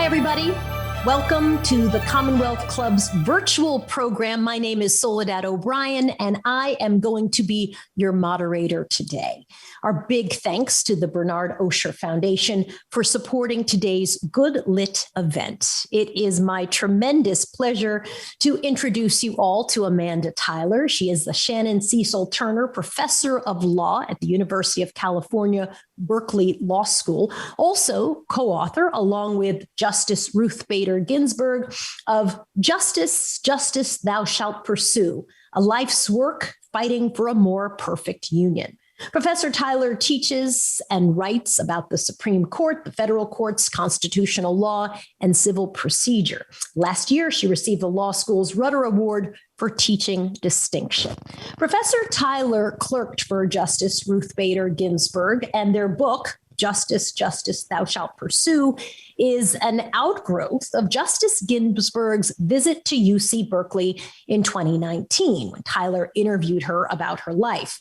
everybody. Welcome to the Commonwealth Club's virtual program. My name is Soledad O'Brien, and I am going to be your moderator today. Our big thanks to the Bernard Osher Foundation for supporting today's Good Lit event. It is my tremendous pleasure to introduce you all to Amanda Tyler. She is the Shannon Cecil Turner Professor of Law at the University of California, Berkeley Law School, also co-author, along with Justice Ruth Bader Ginsburg, of Justice, Justice Thou Shalt Pursue, a life's work fighting for a more perfect union. Professor Tyler teaches and writes about the Supreme Court, the federal courts, constitutional law, and civil procedure. Last year, she received the law school's Rudder Award for teaching distinction. Professor Tyler clerked for Justice Ruth Bader Ginsburg, and their book, Justice, Justice Thou Shalt Pursue, is an outgrowth of Justice Ginsburg's visit to UC Berkeley in 2019, when Tyler interviewed her about her life.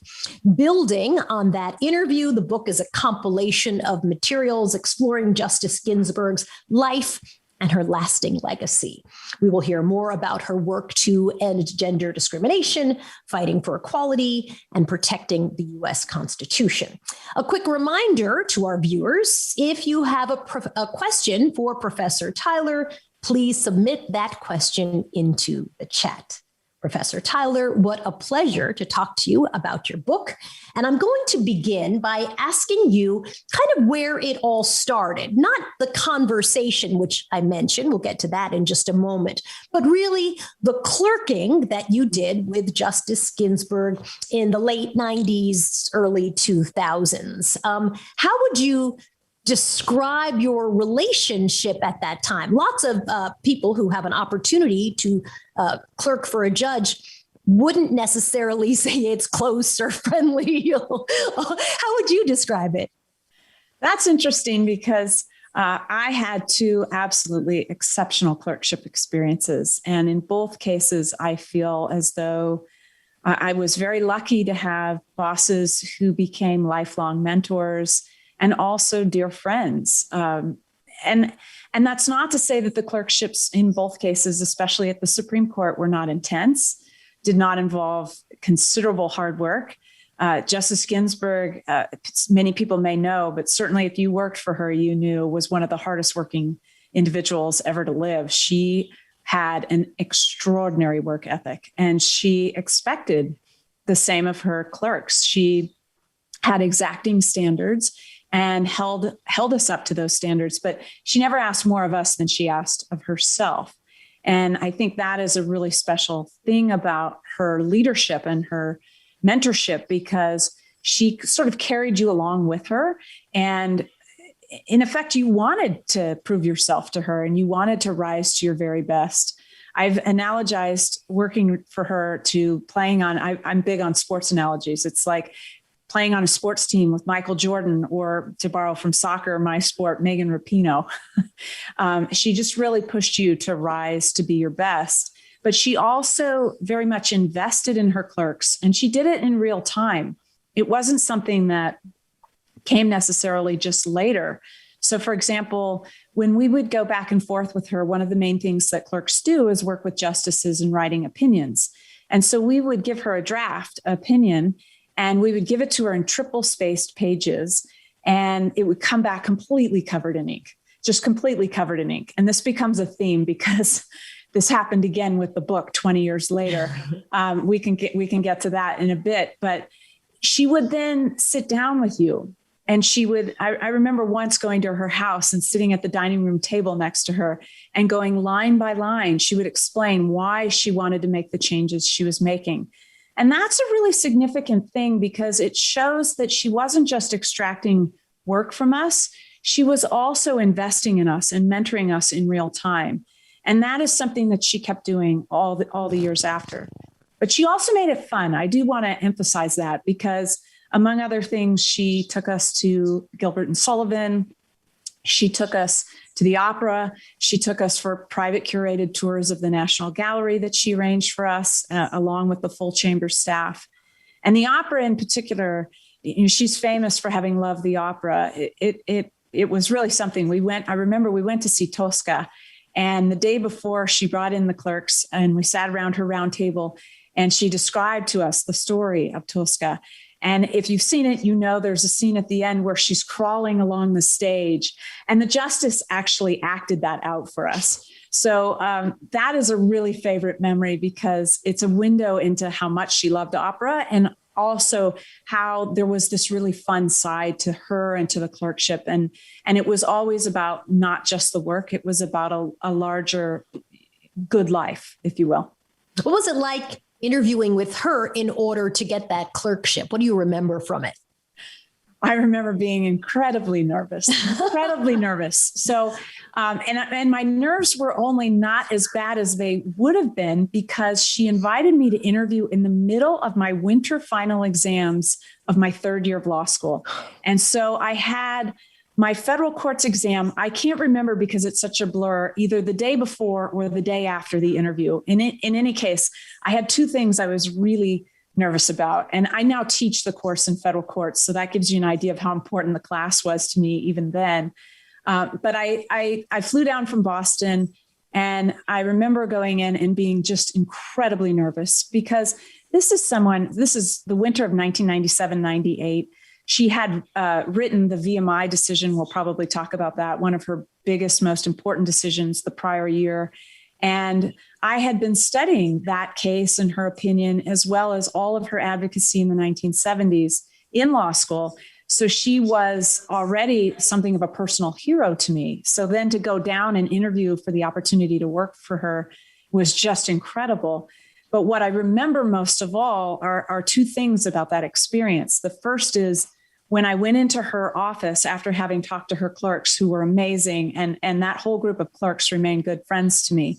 Building on that interview, the book is a compilation of materials exploring Justice Ginsburg's life and her lasting legacy. We will hear more about her work to end gender discrimination, fighting for equality, and protecting the U.S. Constitution. A quick reminder to our viewers, if you have a question for Professor Tyler, please submit that question into the chat. Professor Tyler, what a pleasure to talk to you about your book. And I'm going to begin by asking you kind of where it all started, not the conversation, which I mentioned, we'll get to that in just a moment, but really the clerking that you did with Justice Ginsburg in the late 90s, early 2000s. How would you describe your relationship at that time? Lots of people who have an opportunity to clerk for a judge wouldn't necessarily say it's close or friendly. How would you describe it? That's interesting because I had two absolutely exceptional clerkship experiences. And in both cases, I feel as though I was very lucky to have bosses who became lifelong mentors and also dear friends. And that's not to say that the clerkships in both cases, especially at the Supreme Court, were not intense, did not involve considerable hard work. Justice Ginsburg, many people may know, but certainly if you worked for her, you knew was one of the hardest working individuals ever to live. She had an extraordinary work ethic, and she expected the same of her clerks. She had exacting standards and held us up to those standards. But she never asked more of us than she asked of herself. And I think that is a really special thing about her leadership and her mentorship, because she sort of carried you along with her. And in effect, you wanted to prove yourself to her and you wanted to rise to your very best. I've analogized working for her to playing on, I'm big on sports analogies. It's like playing on a sports team with Michael Jordan, or to borrow from soccer, my sport, Megan Rapinoe. She just really pushed you to rise to be your best. But she also very much invested in her clerks, and she did it in real time. It wasn't something that came necessarily just later. So for example, when we would go back and forth with her, one of the main things that clerks do is work with justices in writing opinions. And so we would give her a draft opinion, and we would give it to her in triple spaced pages, and it would come back completely covered in ink, just completely covered in ink. And this becomes a theme because this happened again with the book 20 years later. We can get to that in a bit, but she would then sit down with you, and she would, I remember once going to her house and sitting at the dining room table next to her and going line by line. She would explain why she wanted to make the changes she was making. And that's a really significant thing, because it shows that she wasn't just extracting work from us. She was also investing in us and mentoring us in real time. And that is something that she kept doing all the years after. But she also made it fun. I do want to emphasize that, because among other things, she took us to Gilbert and Sullivan. She took us to the opera. She took us for private curated tours of the National Gallery that she arranged for us, along with the full chamber staff. And the opera in particular, she's famous for having loved the opera. It it was really something. I remember we went to see Tosca, and the day before she brought in the clerks and we sat around her round table and she described to us the story of Tosca. And if you've seen it, you know there's a scene at the end where she's crawling along the stage, and the justice actually acted that out for us. So that is a really favorite memory because it's a window into how much she loved opera, and also how there was this really fun side to her and to the clerkship. And it was always about not just the work, it was about a larger good life, if you will. What was it like interviewing with her in order to get that clerkship? What do you remember from it? I remember being incredibly nervous. So, and my nerves were only not as bad as they would have been because she invited me to interview in the middle of my winter final exams of my third year of law school. And so I had my federal courts exam. I can't remember because it's such a blur, either the day before or the day after the interview. In any case, I had two things I was really nervous about. And I now teach the course in federal courts. So that gives you an idea of how important the class was to me even then. But I flew down from Boston, and I remember going in and being just incredibly nervous because this is the winter of 1997-98. She had written the VMI decision. We'll probably talk about that. One of her biggest, most important decisions the prior year. And I had been studying that case and her opinion, as well as all of her advocacy in the 1970s in law school. So she was already something of a personal hero to me. So then to go down and interview for the opportunity to work for her was just incredible. But what I remember most of all are two things about that experience. The first is when I went into her office after having talked to her clerks, who were amazing, and that whole group of clerks remained good friends to me.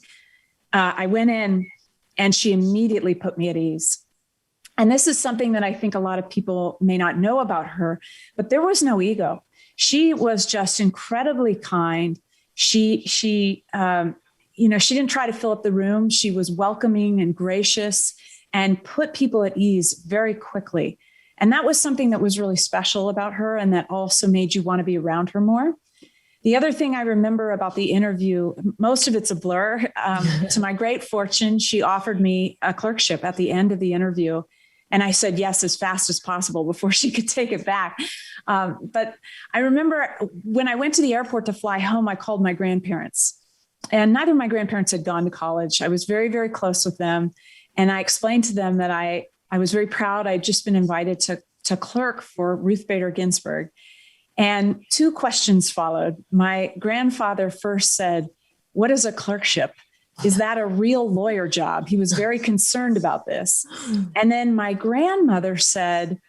I went in and she immediately put me at ease. And this is something that I think a lot of people may not know about her, but there was no ego. She was just incredibly kind. She didn't try to fill up the room. She was welcoming and gracious and put people at ease very quickly. And that was something that was really special about her, and that also made you want to be around her more. The other thing I remember about the interview, most of it's a blur. To my great fortune, she offered me a clerkship at the end of the interview. And I said yes as fast as possible before she could take it back. But I remember when I went to the airport to fly home, I called my grandparents. And neither of my grandparents had gone to college. I was very, very close with them. And I explained to them that I was very proud. I'd just been invited to clerk for Ruth Bader Ginsburg. And two questions followed. My grandfather first said, "What is a clerkship? Is that a real lawyer job?" He was very concerned about this. And then my grandmother said,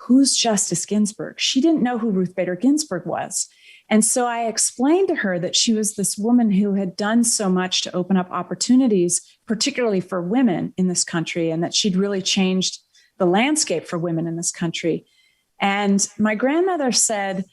"Who's Justice Ginsburg?" She didn't know who Ruth Bader Ginsburg was. And so I explained to her that she was this woman who had done so much to open up opportunities, particularly for women in this country, and that she'd really changed the landscape for women in this country. And my grandmother said,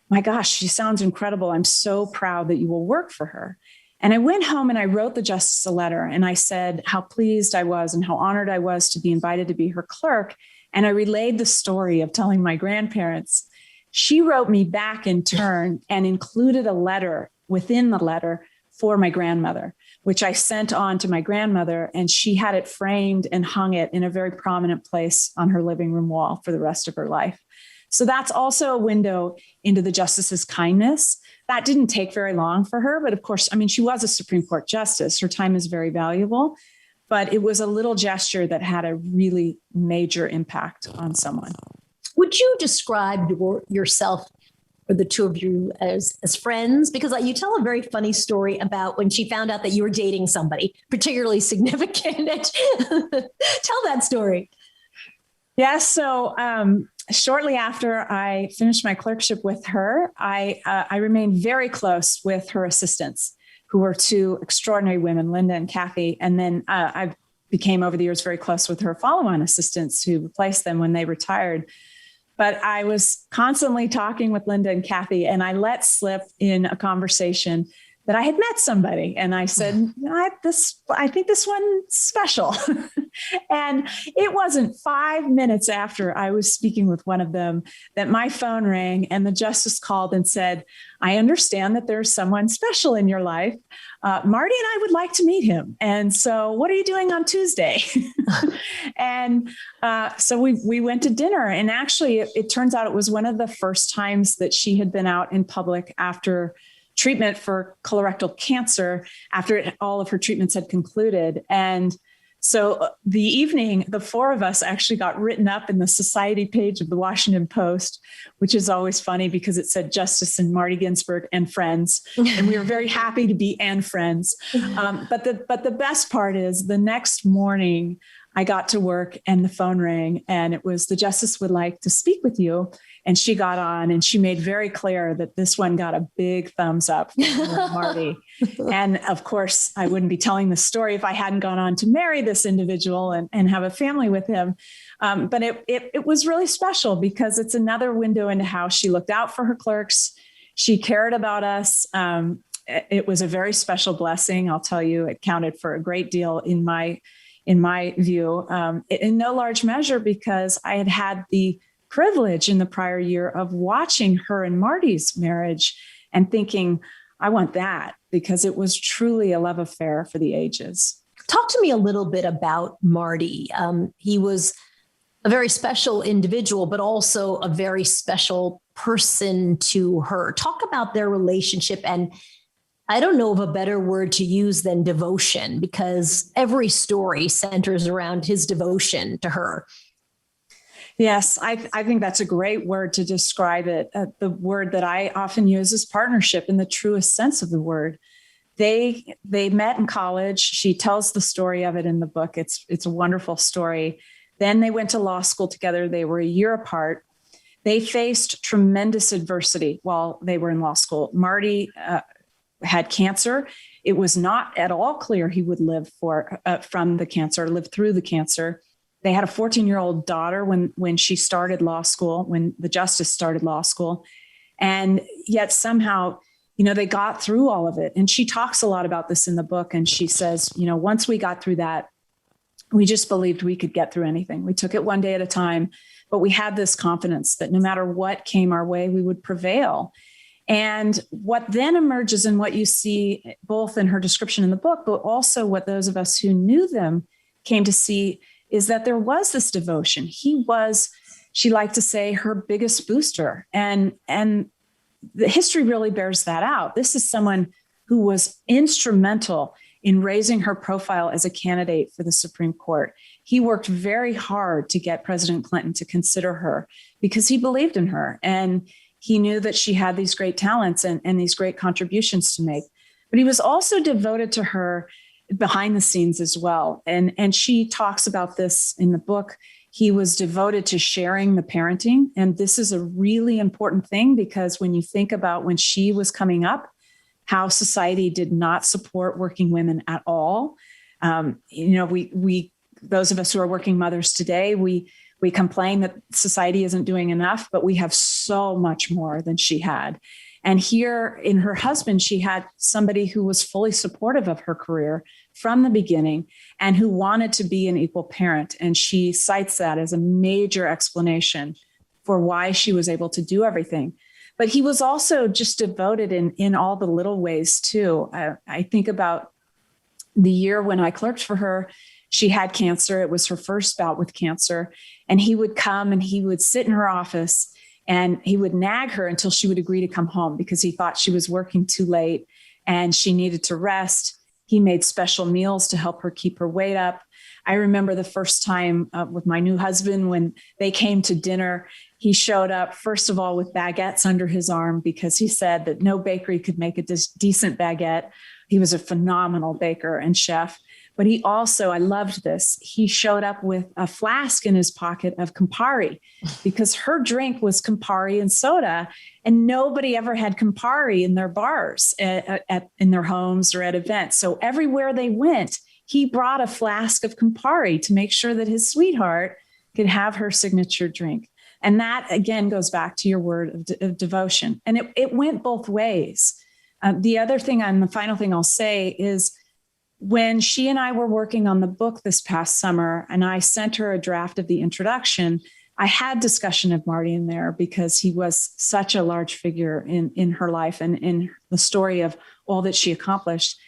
"My gosh, she sounds incredible. I'm so proud that you will work for her." And I went home and I wrote the justice a letter, and I said how pleased I was and how honored I was to be invited to be her clerk. And I relayed the story of telling my grandparents. She wrote me back in turn and included a letter within the letter for my grandmother, which I sent on to my grandmother, and she had it framed and hung it in a very prominent place on her living room wall for the rest of her life. So that's also a window into the justice's kindness. That didn't take very long for her, but of course, I mean, she was a Supreme Court justice. Her time is very valuable, but it was a little gesture that had a really major impact on someone. Would you describe yourself, or the two of you, as friends? Because you tell a very funny story about when she found out that you were dating somebody particularly significant. Tell that story. Yes. So shortly after I finished my clerkship with her, I remained very close with her assistants, who were two extraordinary women, Linda and Kathy. And then I became over the years very close with her follow-on assistants who replaced them when they retired. But I was constantly talking with Linda and Kathy, and I let slip in a conversation that I had met somebody. And I said, I think this one's special. And it wasn't 5 minutes after I was speaking with one of them that my phone rang and the justice called and said, I understand that there's someone special in your life. Marty and I would like to meet him. And so what are you doing on Tuesday? And so we went to dinner. And actually, it turns out it was one of the first times that she had been out in public after treatment for colorectal cancer, after all of her treatments had concluded. And so the evening, the four of us actually got written up in the society page of the Washington Post, which is always funny because it said Justice and Marty Ginsburg and friends. And we were very happy to be and friends. But the best part is the next morning, I got to work and the phone rang and it was, the justice would like to speak with you. And she got on and she made very clear that this one got a big thumbs up from Marty. And of course, I wouldn't be telling the story if I hadn't gone on to marry this individual and have a family with him. But it was really special because it's another window into how she looked out for her clerks. She cared about us. It was a very special blessing. I'll tell you, it counted for a great deal in my view, in no large measure because I had the privilege in the prior year of watching her and Marty's marriage and thinking, I want that, because it was truly a love affair for the ages. Talk to me a little bit about Marty. He was a very special individual, but also a very special person to her. Talk about their relationship. And I don't know of a better word to use than devotion, because every story centers around his devotion to her. Yes, I think that's a great word to describe it. The word that I often use is partnership in the truest sense of the word. They met in college. She tells the story of it in the book. It's a wonderful story. Then they went to law school together. They were a year apart. They faced tremendous adversity while they were in law school. Marty had cancer. It was not at all clear he would live from the cancer, live through the cancer. They had a 14-year-old daughter when she started law school, when the justice started law school. And yet somehow, they got through all of it. And she talks a lot about this in the book. And she says, once we got through that, we just believed we could get through anything. We took it one day at a time, but we had this confidence that no matter what came our way, we would prevail. And what then emerges and what you see both in her description in the book, but also what those of us who knew them came to see is that there was this devotion. He was, she liked to say, her biggest booster. And the history really bears that out. This is someone who was instrumental in raising her profile as a candidate for the Supreme Court. He worked very hard to get President Clinton to consider her because he believed in her. And he knew that she had these great talents and these great contributions to make. But he was also devoted to her behind the scenes as well. And she talks about this in the book. He was devoted to sharing the parenting. And this is a really important thing because when you think about when she was coming up, how society did not support working women at all. We those of us who are working mothers today, we complain that society isn't doing enough, but we have so much more than she had. And here in her husband, she had somebody who was fully supportive of her career from the beginning and who wanted to be an equal parent. And she cites that as a major explanation for why she was able to do everything. But he was also just devoted in all the little ways too. I think about the year when I clerked for her. She had cancer. It was her first bout with cancer. And he would come and he would sit in her office and he would nag her until she would agree to come home because he thought she was working too late and she needed to rest. He made special meals to help her keep her weight up. I remember the first time with my new husband, when they came to dinner, he showed up, first of all, with baguettes under his arm because he said that no bakery could make a decent baguette. He was a phenomenal baker and chef. But he also, I loved this, he showed up with a flask in his pocket of Campari because her drink was Campari and soda, and nobody ever had Campari in their bars in their homes or at events. So everywhere they went, he brought a flask of Campari to make sure that his sweetheart could have her signature drink. And that, again, goes back to your word of devotion. And it went both ways. The other thing, and the final thing I'll say is, when she and I were working on the book this past summer, and I sent her a draft of the introduction, I had discussion of Marty in there because he was such a large figure in her life and in the story of all that she accomplished.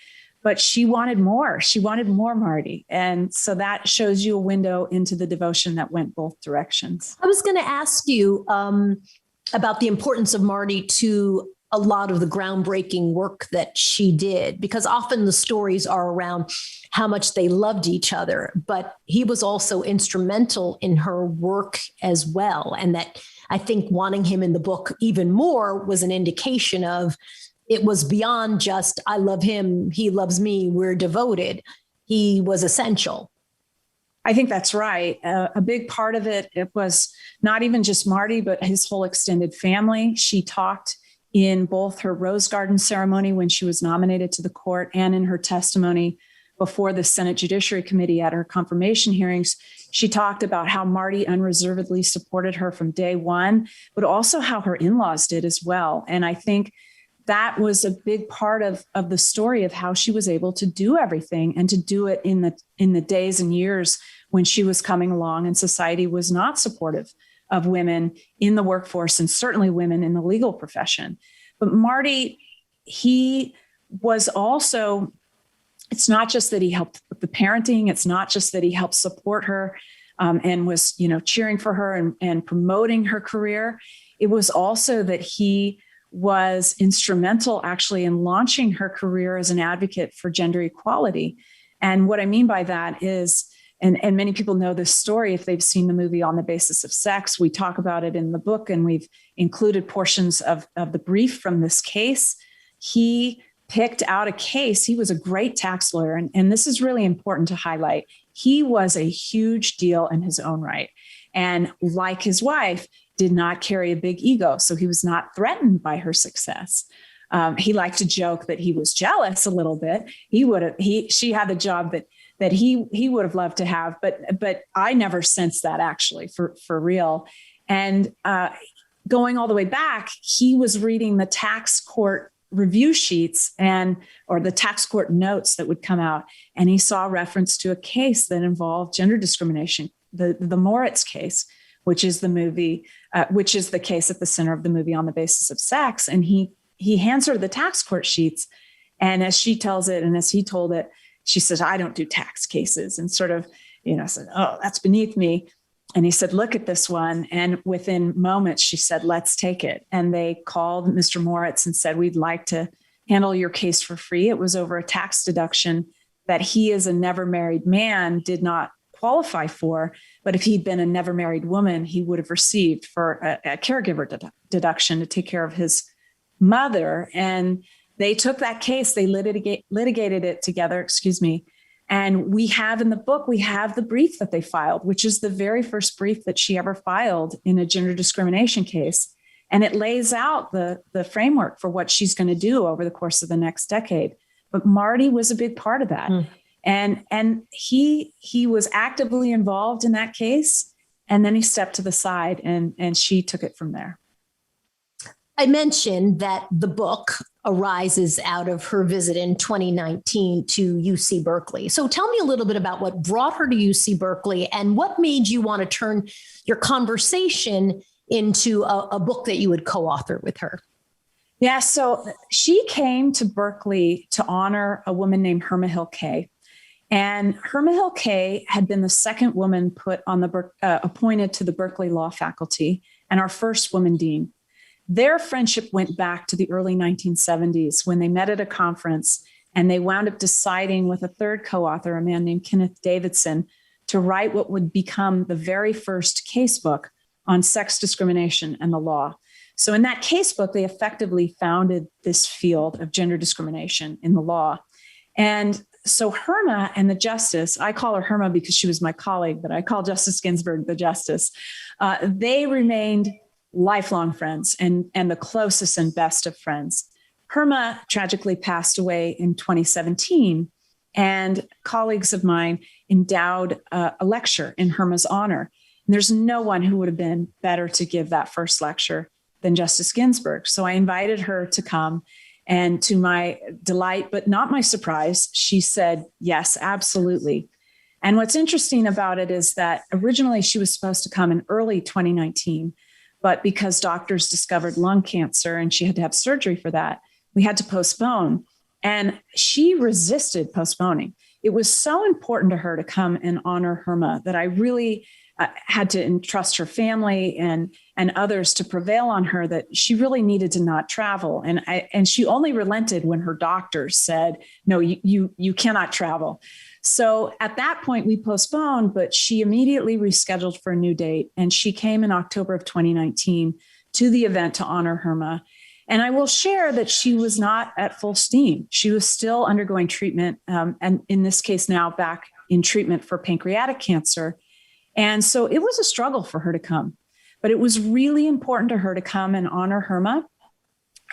But she wanted more. She wanted more Marty. And so that shows you a window into the devotion that went both directions. I was going to ask you about the importance of Marty to a lot of the groundbreaking work that she did, because often the stories are around how much they loved each other, but he was also instrumental in her work as well. And that I think wanting him in the book even more was an indication of it was beyond just, I love him, he loves me, we're devoted. He was essential. I think that's right. A big part of it was not even just Marty, but his whole extended family. She talked in both her Rose Garden ceremony when she was nominated to the court and in her testimony before the Senate Judiciary Committee at her confirmation hearings. She talked about how Marty unreservedly supported her from day one, but also how her in-laws did as well. And I think that was a big part of the story of how she was able to do everything and to do it in the days and years when she was coming along and society was not supportive of women in the workforce and certainly women in the legal profession. But Marty, he was also, it's not just that he helped with the parenting, it's not just that he helped support her and was, cheering for her and promoting her career. It was also that he was instrumental actually in launching her career as an advocate for gender equality. And what I mean by that is, and many people know this story if they've seen the movie On the Basis of Sex. We talk about it in the book, and we've included portions of the brief from this case. He picked out a case. He was a great tax lawyer. And this is really important to highlight. He was a huge deal in his own right. And like his wife, did not carry a big ego. So he was not threatened by her success. He liked to joke that he was jealous a little bit. She had the job that he would have loved to have, but I never sensed that actually for real. And going all the way back, he was reading the tax court review sheets or the tax court notes that would come out. And he saw reference to a case that involved gender discrimination, the Moritz case, which is the case at the center of the movie On the Basis of Sex. And he hands her the tax court sheets. And as she tells it, and as he told it, she says, I don't do tax cases, and sort of, said, oh, that's beneath me. And he said, look at this one. And within moments, she said, let's take it. And they called Mr. Moritz and said, we'd like to handle your case for free. It was over a tax deduction that he, as a never married man, did not qualify for. But if he'd been a never married woman, he would have received for a caregiver deduction to take care of his mother. And they took that case, they litigated it together, and we have in the book, we have the brief that they filed, which is the very first brief that she ever filed in a gender discrimination case. And it lays out the framework for what she's going to do over the course of the next decade. But Marty was a big part of that. And he was actively involved in that case. And then he stepped to the side and she took it from there. I mentioned that the book arises out of her visit in 2019 to UC Berkeley. So tell me a little bit about what brought her to UC Berkeley and what made you want to turn your conversation into a book that you would co-author with her. Yeah, so she came to Berkeley to honor a woman named Herma Hill Kay. And Herma Hill Kay had been the second woman appointed to the Berkeley Law faculty and our first woman dean. Their friendship went back to the early 1970s when they met at a conference and they wound up deciding with a third co-author, a man named Kenneth Davidson, to write what would become the very first casebook on sex discrimination and the law. So in that casebook, they effectively founded this field of gender discrimination in the law. And so Herma and the justice, I call her Herma because she was my colleague, but I call Justice Ginsburg the justice. They remained lifelong friends and the closest and best of friends. Herma tragically passed away in 2017, and colleagues of mine endowed a lecture in Herma's honor. And there's no one who would have been better to give that first lecture than Justice Ginsburg. So I invited her to come And to my delight, but not my surprise, she said, yes, absolutely. And what's interesting about it is that originally she was supposed to come in early 2019, but because doctors discovered lung cancer and she had to have surgery for that, we had to postpone. And she resisted postponing. It was so important to her to come and honor Herma that I really had to entrust her family and others to prevail on her that she really needed to not travel. And she only relented when her doctors said, no, you cannot travel. So at that point we postponed, but she immediately rescheduled for a new date. And she came in October of 2019 to the event to honor Herma. And I will share that she was not at full steam. She was still undergoing treatment. And in this case now back in treatment for pancreatic cancer. And so it was a struggle for her to come, but it was really important to her to come and honor Herma.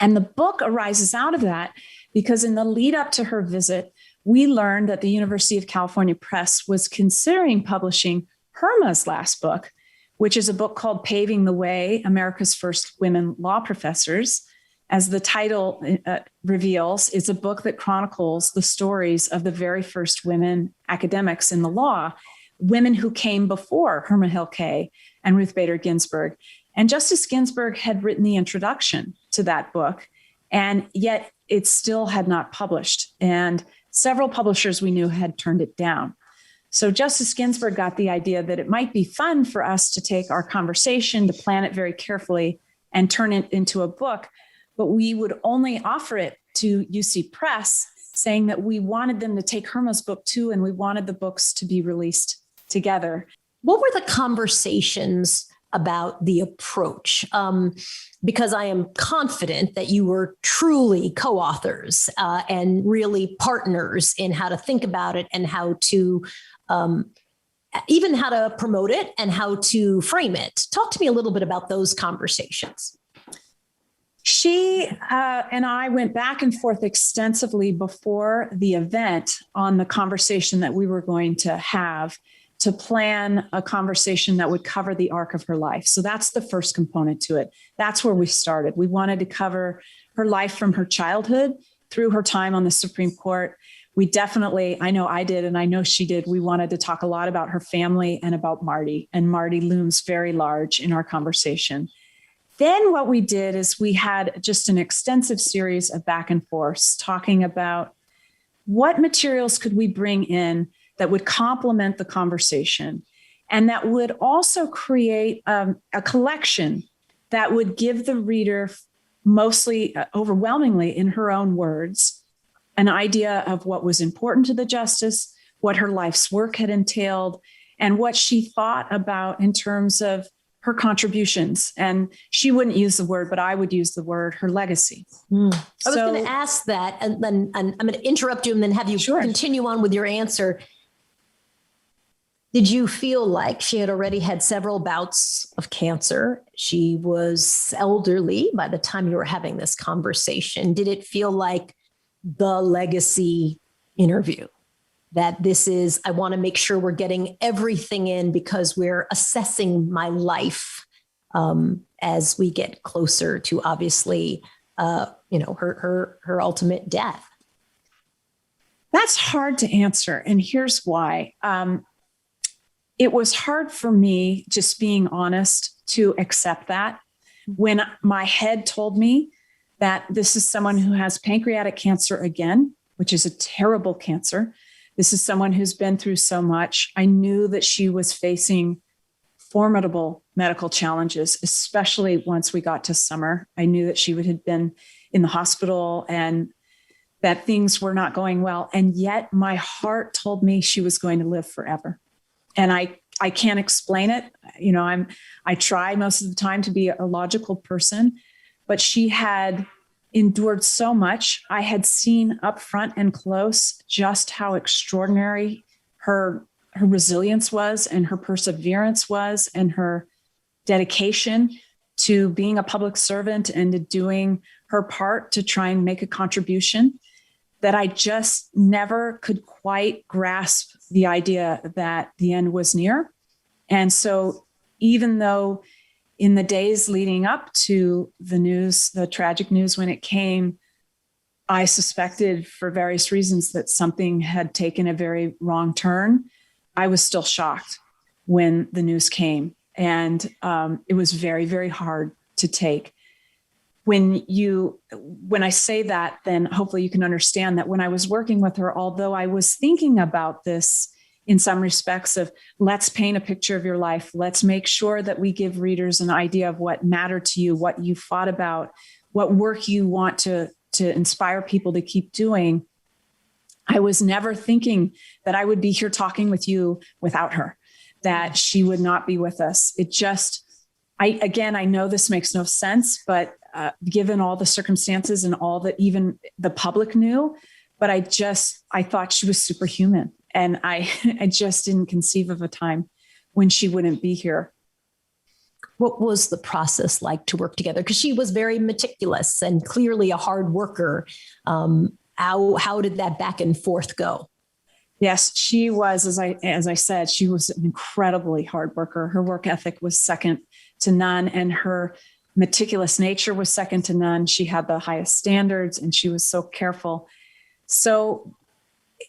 And the book arises out of that because in the lead up to her visit, we learned that the University of California Press was considering publishing Herma's last book, which is a book called Paving the Way, America's First Women Law Professors. As the title reveals, it's a book that chronicles the stories of the very first women academics in the law, women who came before Herma Hill Kay and Ruth Bader Ginsburg. And Justice Ginsburg had written the introduction to that book, and yet it still had not published. And several publishers we knew had turned it down. So Justice Ginsburg got the idea that it might be fun for us to take our conversation, to plan it very carefully and turn it into a book, but we would only offer it to UC Press, saying that we wanted them to take Herma's book too, and we wanted the books to be released together. What were the conversations about the approach? Because I am confident that you were truly co-authors and really partners in how to think about it and how to even how to promote it and how to frame it. Talk to me a little bit about those conversations. She and I went back and forth extensively before the event on the conversation that we were going to have to plan a conversation that would cover the arc of her life. So that's the first component to it. That's where we started. We wanted to cover her life from her childhood through her time on the Supreme Court. We definitely, I know I did, and I know she did, we wanted to talk a lot about her family and about Marty. And Marty looms very large in our conversation. Then what we did is we had just an extensive series of back and forths talking about what materials could we bring in that would complement the conversation and that would also create a collection that would give the reader mostly, overwhelmingly in her own words, an idea of what was important to the justice, what her life's work had entailed, and what she thought about in terms of her contributions. And she wouldn't use the word, but I would use the word, her legacy. I was going to ask that, and then I'm going to interrupt you and then have you continue on with your answer. Did you feel like she had already had several bouts of cancer? She was elderly by the time you were having this conversation. Did it feel like the legacy interview? That this is, I want to make sure we're getting everything in because we're assessing my life as we get closer to obviously, her ultimate death. That's hard to answer. And here's why. It was hard for me, just being honest, to accept that when my head told me that this is someone who has pancreatic cancer again, which is a terrible cancer. This is someone who's been through so much. I knew that she was facing formidable medical challenges, especially once we got to summer. I knew that she had been in the hospital and that things were not going well. And yet my heart told me she was going to live forever. And I can't explain it. You know, I try most of the time to be a logical person, but she had endured so much. I had seen up front and close just how extraordinary her resilience was and her perseverance was and her dedication to being a public servant and to doing her part to try and make a contribution, that I just never could quite grasp the idea that the end was near. And so even though in the days leading up to the news, the tragic news when it came, I suspected for various reasons that something had taken a very wrong turn. I was still shocked when the news came. And it was very, very hard to take. When I say that, then hopefully you can understand that when I was working with her, although I was thinking about this in some respects of let's paint a picture of your life, let's make sure that we give readers an idea of what mattered to you, what you fought about, what work you want to inspire people to keep doing. I was never thinking that I would be here talking with you without her, that she would not be with us. It just, I know this makes no sense, but given all the circumstances and all that even the public knew, but I thought she was superhuman. And I just didn't conceive of a time when she wouldn't be here. What was the process like to work together? Because she was very meticulous and clearly a hard worker. How did that back and forth go? Yes, she was, as I said, she was an incredibly hard worker. Her work ethic was second to none, and her meticulous nature was second to none. She had the highest standards, and she was so careful. So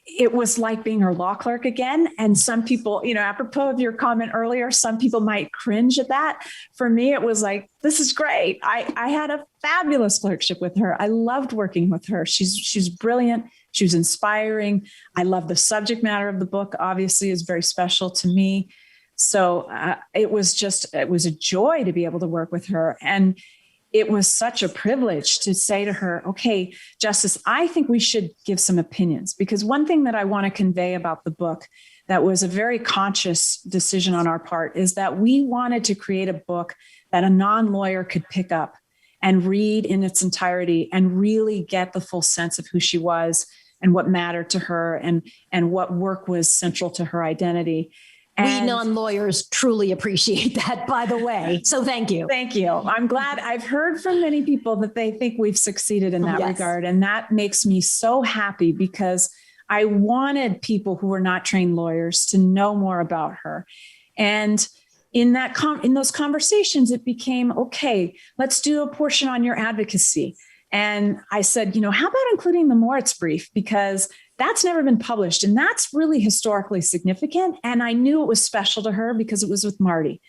it was like being her law clerk again. And some people, apropos of your comment earlier, some people might cringe at that. For me, it was like, this is great. I had a fabulous clerkship with her. I loved working with her. She's brilliant. She was inspiring. I love the subject matter of the book, obviously is very special to me. So it was a joy to be able to work with her. And it was such a privilege to say to her, okay, Justice, I think we should give some opinions, because one thing that I want to convey about the book that was a very conscious decision on our part is that we wanted to create a book that a non-lawyer could pick up and read in its entirety and really get the full sense of who she was and what mattered to her and what work was central to her identity. We non-lawyers truly appreciate that, by the way. So thank you. Thank you. I'm glad. I've heard from many people that they think we've succeeded in that regard. And that makes me so happy, because I wanted people who were not trained lawyers to know more about her. And in those conversations, it became, okay, let's do a portion on your advocacy. And I said, how about including the Moritz brief? Because that's never been published. And that's really historically significant. And I knew it was special to her because it was with Marty.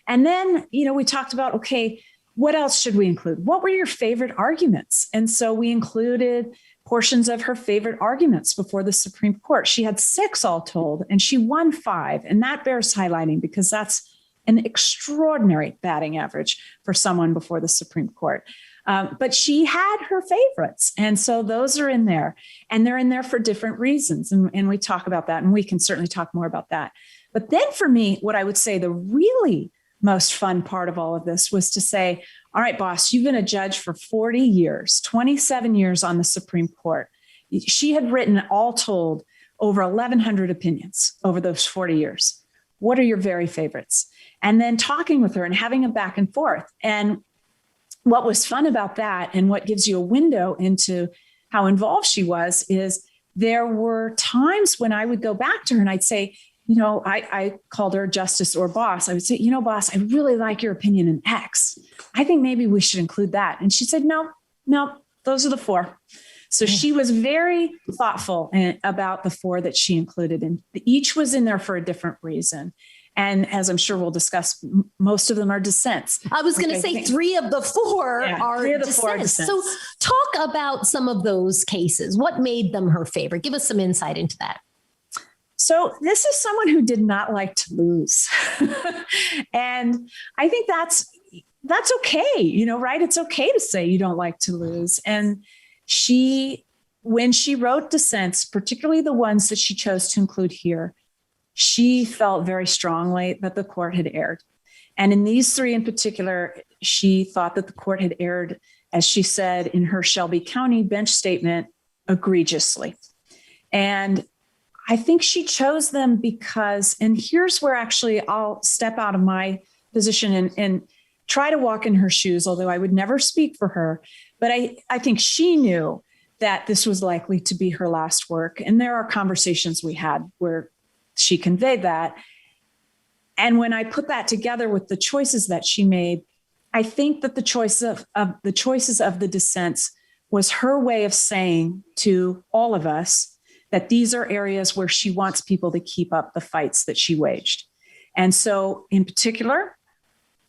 And then, we talked about, okay, what else should we include? What were your favorite arguments? And so we included portions of her favorite arguments before the Supreme Court. She had 6 all told, and she won 5. And that bears highlighting, because that's an extraordinary batting average for someone before the Supreme Court. But she had her favorites. And so those are in there, and they're in there for different reasons. And we talk about that, and we can certainly talk more about that. But then for me, what I would say the really most fun part of all of this was to say, all right, boss, you've been a judge for 40 years, 27 years on the Supreme Court. She had written all told over 1,100 opinions over those 40 years. What are your very favorites? And then talking with her and having a back and forth. And what was fun about that, and what gives you a window into how involved she was, is there were times when I would go back to her and I'd say, I called her Justice or Boss. I would say, boss, I really like your opinion in X. I think maybe we should include that. And she said, no, those are the 4. So she was very thoughtful about the 4 that she included, and each was in there for a different reason. And as I'm sure we'll discuss, most of them are dissents. I was going to say 3 of the 4 are dissents. So talk about some of those cases. What made them her favorite? Give us some insight into that. So this is someone who did not like to lose. And I think that's okay, right? It's okay to say you don't like to lose. And when she wrote dissents, particularly the ones that she chose to include here, she felt very strongly that the court had erred. And in these 3 in particular, she thought that the court had erred, as she said in her Shelby County bench statement, egregiously. And I think she chose them because, and here's where actually I'll step out of my position and try to walk in her shoes, although I would never speak for her. But I think she knew that this was likely to be her last work. And there are conversations we had where she conveyed that. And when I put that together with the choices that she made, I think that the choices of the dissents was her way of saying to all of us that these are areas where she wants people to keep up the fights that she waged. And so in particular,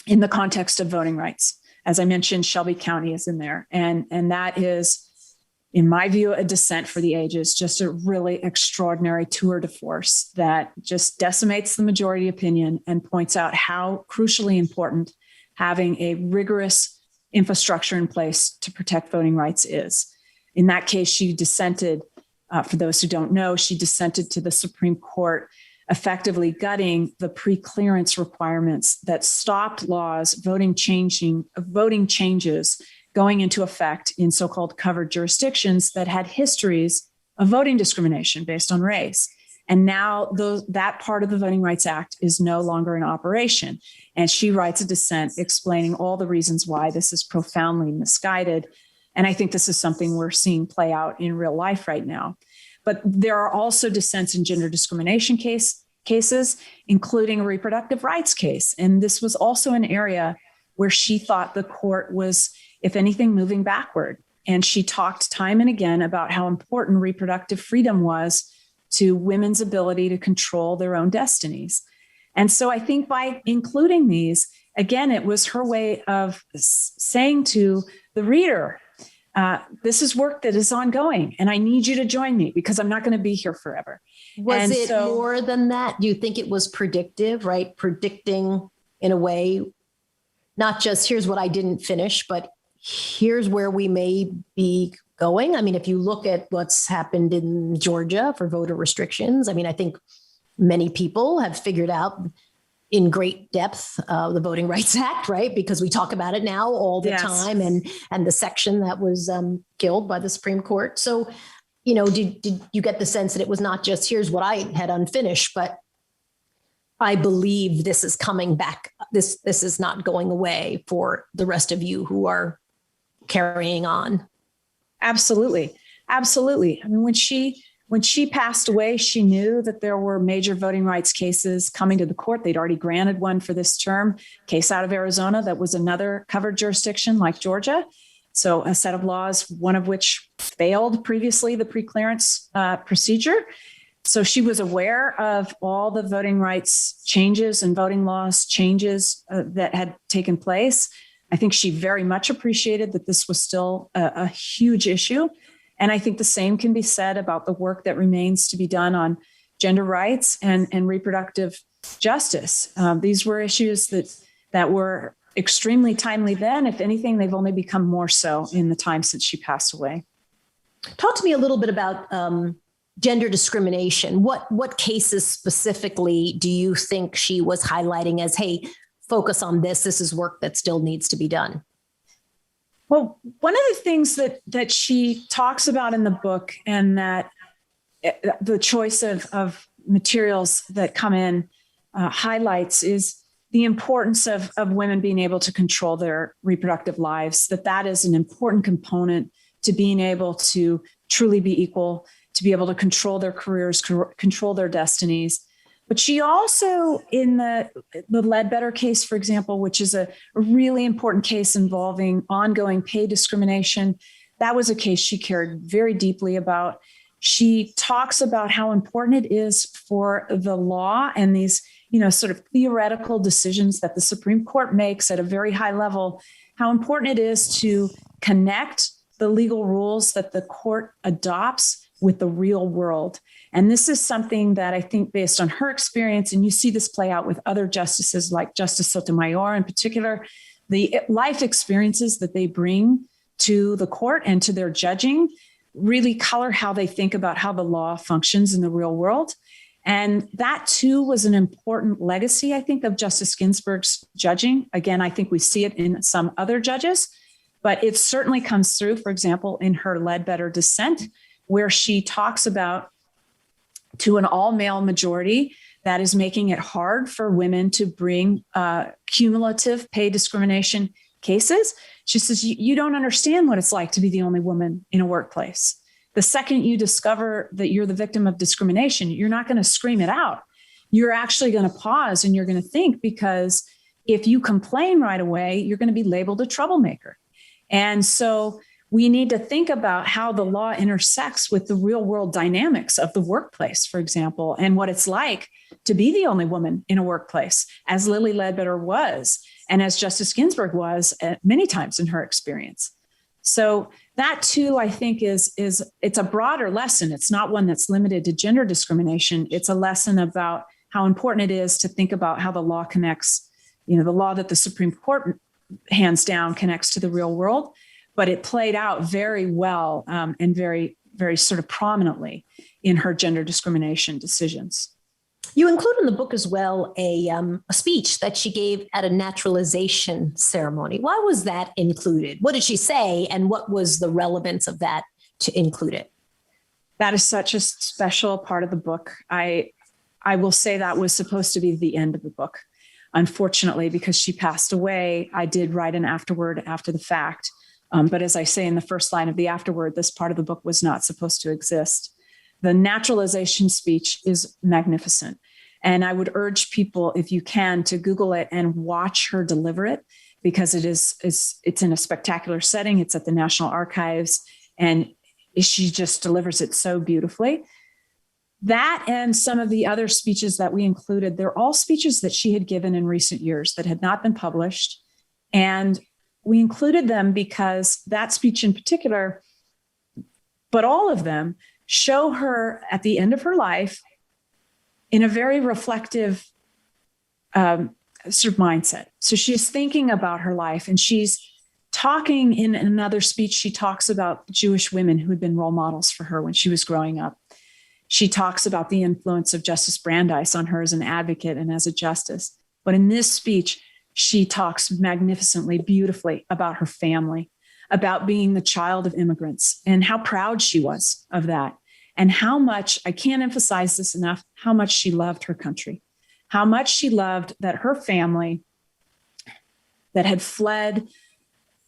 in the context of voting rights, as I mentioned, Shelby County is in there. And that is, in my view, a descent for the ages, just a really extraordinary tour de force that just decimates the majority opinion and points out how crucially important having a rigorous infrastructure in place to protect voting rights is. In that case, she dissented, for those who don't know, she dissented to the Supreme Court, effectively gutting the pre-clearance requirements that stopped laws, voting changes going into effect in so-called covered jurisdictions that had histories of voting discrimination based on race. And now that part of the Voting Rights Act is no longer in operation. And she writes a dissent explaining all the reasons why this is profoundly misguided. And I think this is something we're seeing play out in real life right now. But there are also dissents in gender discrimination cases, including a reproductive rights case. And this was also an area where she thought the court was, if anything, moving backward. And she talked time and again about how important reproductive freedom was to women's ability to control their own destinies. And so I think by including these, again, it was her way of saying to the reader, this is work that is ongoing, and I need you to join me because I'm not going to be here forever. Was it more than that? Do you think it was predictive, right? Predicting in a way, not just here's what I didn't finish, but here's where we may be going. I mean, if you look at what's happened in Georgia for voter restrictions, I mean, I think many people have figured out in great depth the Voting Rights Act, right? Because we talk about it now all the time, and the section that was killed by the Supreme Court. So, you know, did you get the sense that it was not just here's what I had unfinished, but I believe this is coming back. This is not going away for the rest of you who are carrying on. Absolutely. Absolutely. I mean, when she passed away, she knew that there were major voting rights cases coming to the court. They'd already granted one for this term, case out of Arizona that was another covered jurisdiction like Georgia. So a set of laws, one of which failed previously, the pre-clearance procedure. So she was aware of all the voting rights changes and voting laws changes that had taken place. I think she very much appreciated that this was still a huge issue. And I think the same can be said about the work that remains to be done on gender rights and reproductive justice. These were issues that were extremely timely then. If anything, they've only become more so in the time since she passed away. Talk to me a little bit about gender discrimination. What cases specifically do you think she was highlighting as, hey, focus on this. This is work that still needs to be done? Well, one of the things that she talks about in the book, and that the choice of materials that come in highlights, is the importance of women being able to control their reproductive lives, that is an important component to being able to truly be equal, to be able to control their careers, control their destinies. But she also, in the Ledbetter case, for example, which is a really important case involving ongoing pay discrimination, that was a case she cared very deeply about. She talks about how important it is for the law and these, sort of theoretical decisions that the Supreme Court makes at a very high level, how important it is to connect the legal rules that the court adopts with the real world. And this is something that I think, based on her experience, and you see this play out with other justices like Justice Sotomayor in particular, the life experiences that they bring to the court and to their judging really color how they think about how the law functions in the real world. And that, too, was an important legacy, I think, of Justice Ginsburg's judging. Again, I think we see it in some other judges, but it certainly comes through, for example, in her Ledbetter dissent, where she talks about, to an all-male majority that is making it hard for women to bring cumulative pay discrimination cases. She says, you don't understand what it's like to be the only woman in a workplace. The second you discover that you're the victim of discrimination, you're not going to scream it out. You're actually going to pause and you're going to think, because if you complain right away, you're going to be labeled a troublemaker. And so we need to think about how the law intersects with the real world dynamics of the workplace, for example, and what it's like to be the only woman in a workplace, as Lilly Ledbetter was, and as Justice Ginsburg was many times in her experience. So that too, I think is it's a broader lesson. It's not one that's limited to gender discrimination. It's a lesson about how important it is to think about how the law connects, the law that the Supreme Court hands down connects to the real world, but it played out very well and very, very sort of prominently in her gender discrimination decisions. You include in the book as well a speech that she gave at a naturalization ceremony. Why was that included? What did she say, and what was the relevance of that to include it? That is such a special part of the book. I will say that was supposed to be the end of the book. Unfortunately, because she passed away, I did write an afterword after the fact. But as I say in the first line of the afterword, this part of the book was not supposed to exist. The naturalization speech is magnificent. And I would urge people, if you can, to Google it and watch her deliver it, because it's in a spectacular setting. It's at the National Archives, and she just delivers it so beautifully. That and some of the other speeches that we included, they're all speeches that she had given in recent years that had not been published. And we included them because that speech in particular, but all of them, show her at the end of her life in a very reflective sort of mindset. So she's thinking about her life, and she's talking in another speech. She talks about Jewish women who had been role models for her when she was growing up. She talks about the influence of Justice Brandeis on her as an advocate and as a justice. But in this speech, she talks magnificently, beautifully about her family, about being the child of immigrants, and how proud she was of that, and how much, I can't emphasize this enough, how much she loved her country, how much she loved that her family that had fled,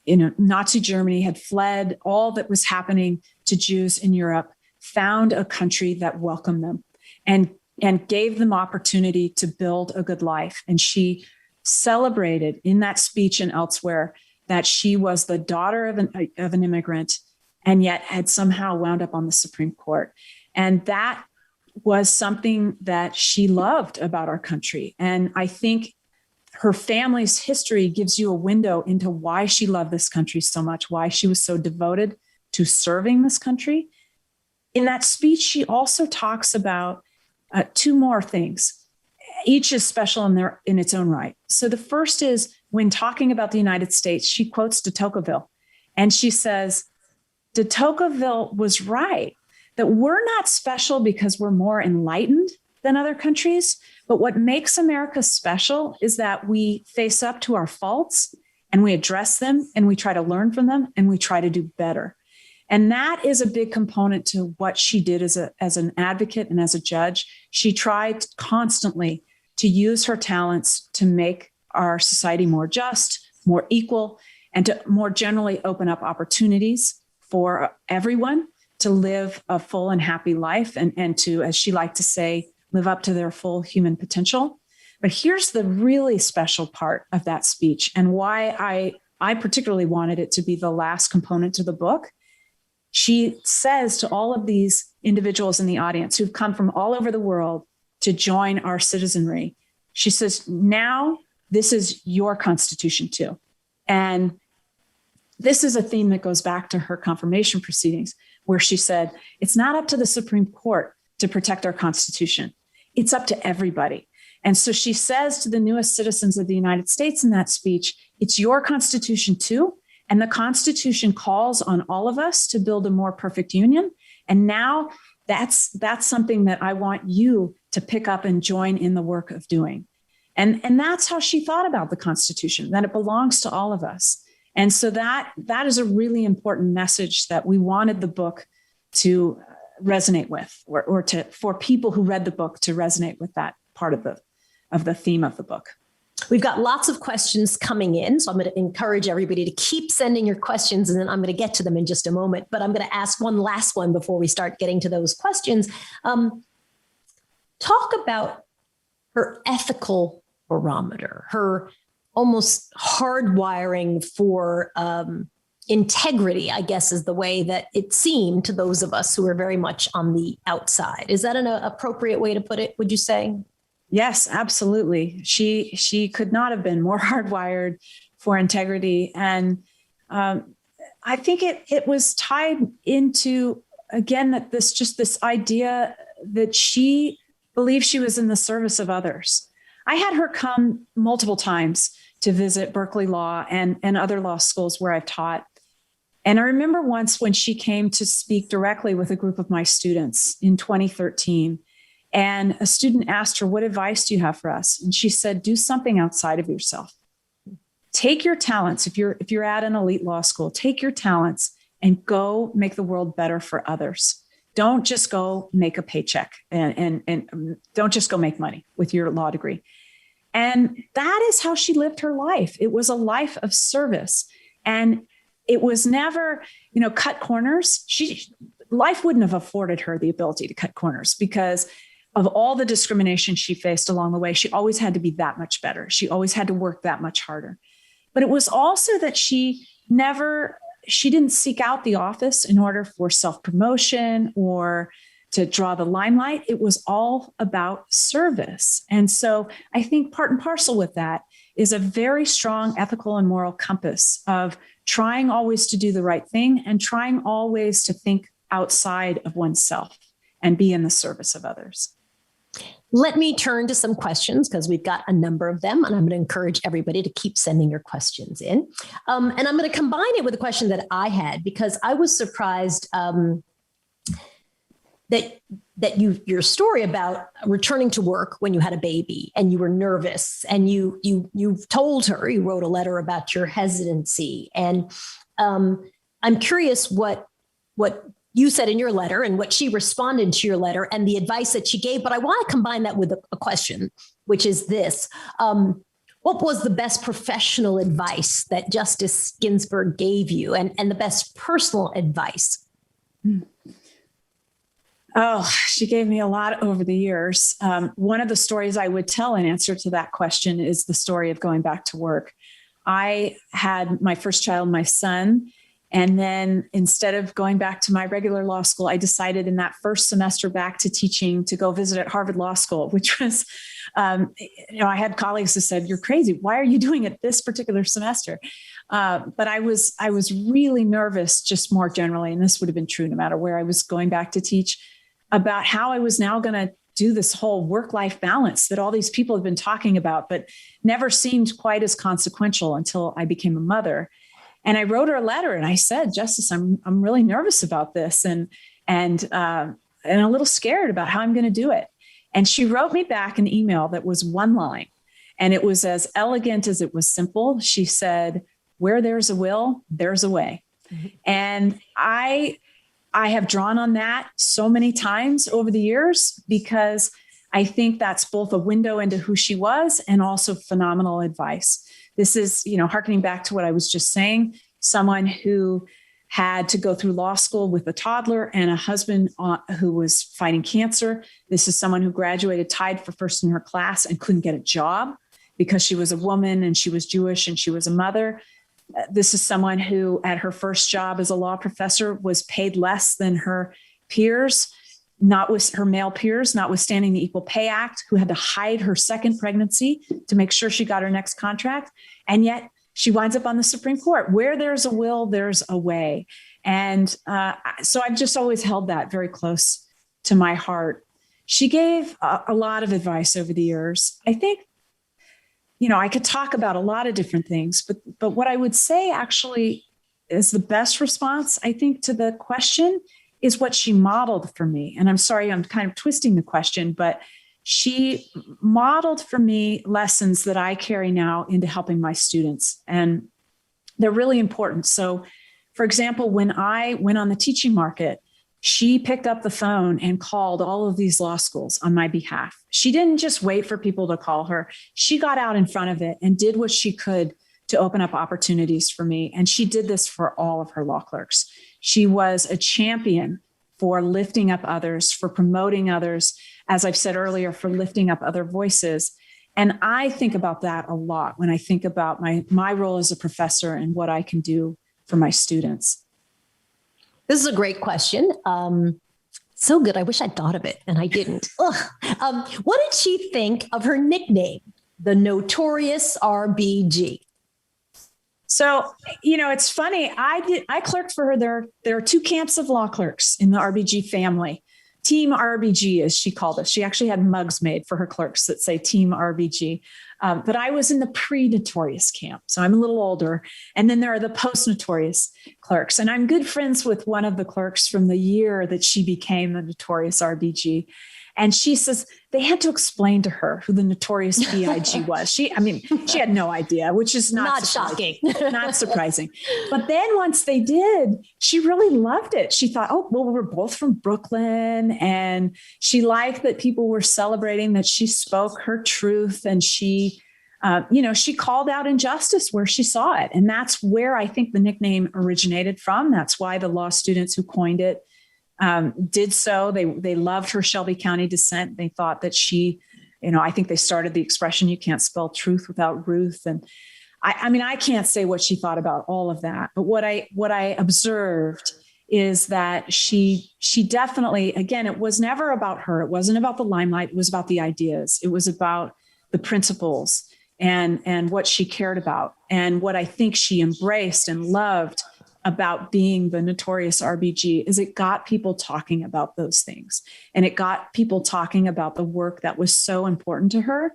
Nazi Germany, had fled all that was happening to Jews in Europe, found a country that welcomed them and gave them opportunity to build a good life. And she celebrated in that speech and elsewhere that she was the daughter of an immigrant, and yet had somehow wound up on the Supreme Court. And that was something that she loved about our country. And I think her family's history gives you a window into why she loved this country so much, why she was so devoted to serving this country. In that speech, she also talks about two more things. Each is special in its own right. So the first is, when talking about the United States, she quotes de Tocqueville, and she says, de Tocqueville was right, that we're not special because we're more enlightened than other countries, but what makes America special is that we face up to our faults, and we address them, and we try to learn from them, and we try to do better. And that is a big component to what she did as an advocate and as a judge. She tried constantly to use her talents to make our society more just, more equal, and to more generally open up opportunities for everyone to live a full and happy life, and to, as she liked to say, live up to their full human potential. But here's the really special part of that speech, and why I particularly wanted it to be the last component to the book. She says to all of these individuals in the audience who've come from all over the world to join our citizenry, she says, now this is your Constitution too. And this is a theme that goes back to her confirmation proceedings, where she said, it's not up to the Supreme Court to protect our Constitution. It's up to everybody. And so she says to the newest citizens of the United States in that speech, it's your Constitution too. And the Constitution calls on all of us to build a more perfect union. And now that's something that I want you to pick up and join in the work of doing. And that's how she thought about the Constitution, that it belongs to all of us. And so that is a really important message that we wanted the book to resonate with, or for people who read the book to resonate with that part of the theme of the book. We've got lots of questions coming in, so I'm going to encourage everybody to keep sending your questions, and then I'm going to get to them in just a moment. But I'm going to ask one last one before we start getting to those questions. Talk about her ethical barometer, her almost hardwiring for integrity, I guess, is the way that it seemed to those of us who are very much on the outside. Is that an appropriate way to put it, would you say? Yes, absolutely. She could not have been more hardwired for integrity. And I think it was tied into, again, that this idea that she believed she was in the service of others. I had her come multiple times to visit Berkeley Law and other law schools where I've taught. And I remember once when she came to speak directly with a group of my students in 2013, and a student asked her, "What advice do you have for us?" And she said, "Do something outside of yourself. Take your talents. If you're at an elite law school, take your talents and go make the world better for others. Don't just go make a paycheck and don't just go make money with your law degree." And that is how she lived her life. It was a life of service. And it was never, cut corners. Life wouldn't have afforded her the ability to cut corners because of all the discrimination she faced along the way. She always had to be that much better. She always had to work that much harder. But it was also that she didn't seek out the office in order for self-promotion or to draw the limelight. It was all about service. And so I think part and parcel with that is a very strong ethical and moral compass of trying always to do the right thing and trying always to think outside of oneself and be in the service of others. Let me turn to some questions because we've got a number of them, and I'm going to encourage everybody to keep sending your questions in. And I'm going to combine it with a question that I had because I was surprised that your story about returning to work when you had a baby and you were nervous and you told her, you wrote a letter about your hesitancy. And I'm curious what you said in your letter and what she responded to your letter and the advice that she gave. But I want to combine that with a question, which is this. What was the best professional advice that Justice Ginsburg gave you and the best personal advice? Oh, she gave me a lot over the years. One of the stories I would tell in answer to that question is the story of going back to work. I had my first child, my son, and then instead of going back to my regular law school, I decided in that first semester back to teaching to go visit at Harvard Law School, which was, I had colleagues who said, "You're crazy. Why are you doing it this particular semester?" But I was really nervous, just more generally, and this would have been true no matter where I was going back to teach, about how I was now going to do this whole work-life balance that all these people have been talking about, but never seemed quite as consequential until I became a mother. And I wrote her a letter and I said, "Justice, I'm really nervous about this and a little scared about how I'm going to do it." And she wrote me back an email that was one line, and it was as elegant as it was simple. She said, "Where there's a will, there's a way." Mm-hmm. And I have drawn on that so many times over the years because I think that's both a window into who she was and also phenomenal advice. This is, hearkening back to what I was just saying, someone who had to go through law school with a toddler and a husband who was fighting cancer. This is someone who graduated tied for first in her class and couldn't get a job because she was a woman and she was Jewish and she was a mother. This is someone who at her first job as a law professor was paid less than her peers, not with her male peers, notwithstanding the Equal Pay Act, who had to hide her second pregnancy to make sure she got her next contract. And yet she winds up on the Supreme Court. Where there's a will, there's a way. And so I've just always held that very close to my heart. She gave a lot of advice over the years. I think, I could talk about a lot of different things, but what I would say actually is the best response, I think, to the question is what she modeled for me. And I'm sorry, I'm kind of twisting the question, but she modeled for me lessons that I carry now into helping my students. And they're really important. So, for example, when I went on the teaching market, she picked up the phone and called all of these law schools on my behalf. She didn't just wait for people to call her. She got out in front of it and did what she could to open up opportunities for me. And she did this for all of her law clerks. She was a champion for lifting up others, for promoting others, as I've said earlier, for lifting up other voices. And I think about that a lot when I think about my role as a professor and what I can do for my students? This is a great question. So good. I wish I'd thought of it and I didn't. What did she think of her nickname, the Notorious RBG? So, it's funny. I clerked for her. There are two camps of law clerks in the RBG family. Team RBG, as she called us. She actually had mugs made for her clerks that say Team RBG. But I was in the pre-notorious camp, so I'm a little older. And then there are the post-notorious clerks. And I'm good friends with one of the clerks from the year that she became the notorious RBG. And she says they had to explain to her who the notorious BIG was. She had no idea, which is not shocking, not surprising. But then once they did, she really loved it. She thought, oh, well, we're both from Brooklyn. And she liked that people were celebrating that she spoke her truth. And she called out injustice where she saw it. And that's where I think the nickname originated from. That's why the law students who coined it did so. They loved her Shelby County descent. They thought that she, I think they started the expression, you can't spell truth without Ruth. And I can't say what she thought about all of that, but what I observed is that she definitely, again, it was never about her. It wasn't about the limelight. It was about the ideas. It was about the principles and what she cared about. And what I think she embraced and loved about being the notorious RBG is it got people talking about those things. And it got people talking about the work that was so important to her.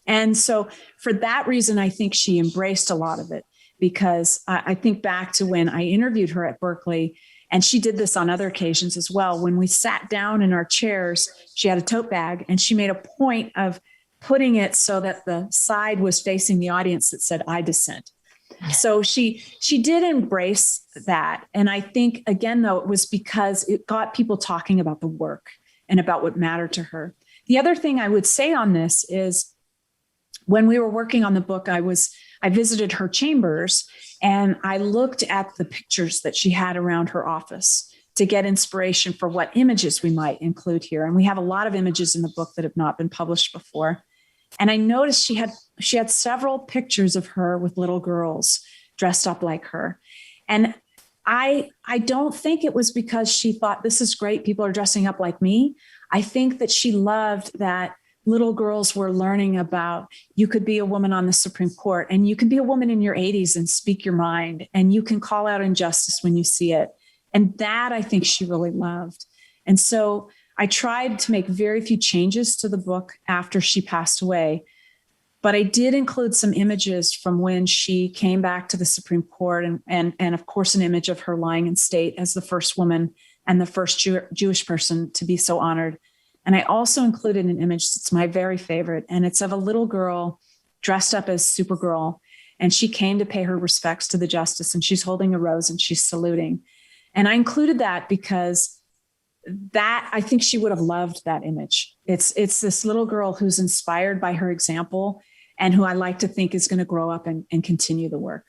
And so for that reason, I think she embraced a lot of it, because I think back to when I interviewed her at Berkeley, and she did this on other occasions as well. When we sat down in our chairs, she had a tote bag and she made a point of putting it so that the side was facing the audience that said, I dissent. So she did embrace that. And I think, again, though, it was because it got people talking about the work and about what mattered to her. The other thing I would say on this is when we were working on the book, I visited her chambers and I looked at the pictures that she had around her office to get inspiration for what images we might include here. And we have a lot of images in the book that have not been published before. And I noticed she had several pictures of her with little girls dressed up like her. And I don't think it was because she thought this is great, people are dressing up like me. I think that she loved that little girls were learning about you could be a woman on the Supreme Court and you can be a woman in your 80s and speak your mind and you can call out injustice when you see it. And that I think she really loved. And so I tried to make very few changes to the book after she passed away, but I did include some images from when she came back to the Supreme Court and of course, an image of her lying in state as the first woman and the first Jewish person to be so honored. And I also included an image that's my very favorite, and it's of a little girl dressed up as Supergirl. And she came to pay her respects to the justice, and she's holding a rose and she's saluting. And I included that because that I think she would have loved that image. It's this little girl who's inspired by her example and who I like to think is going to grow up and continue the work.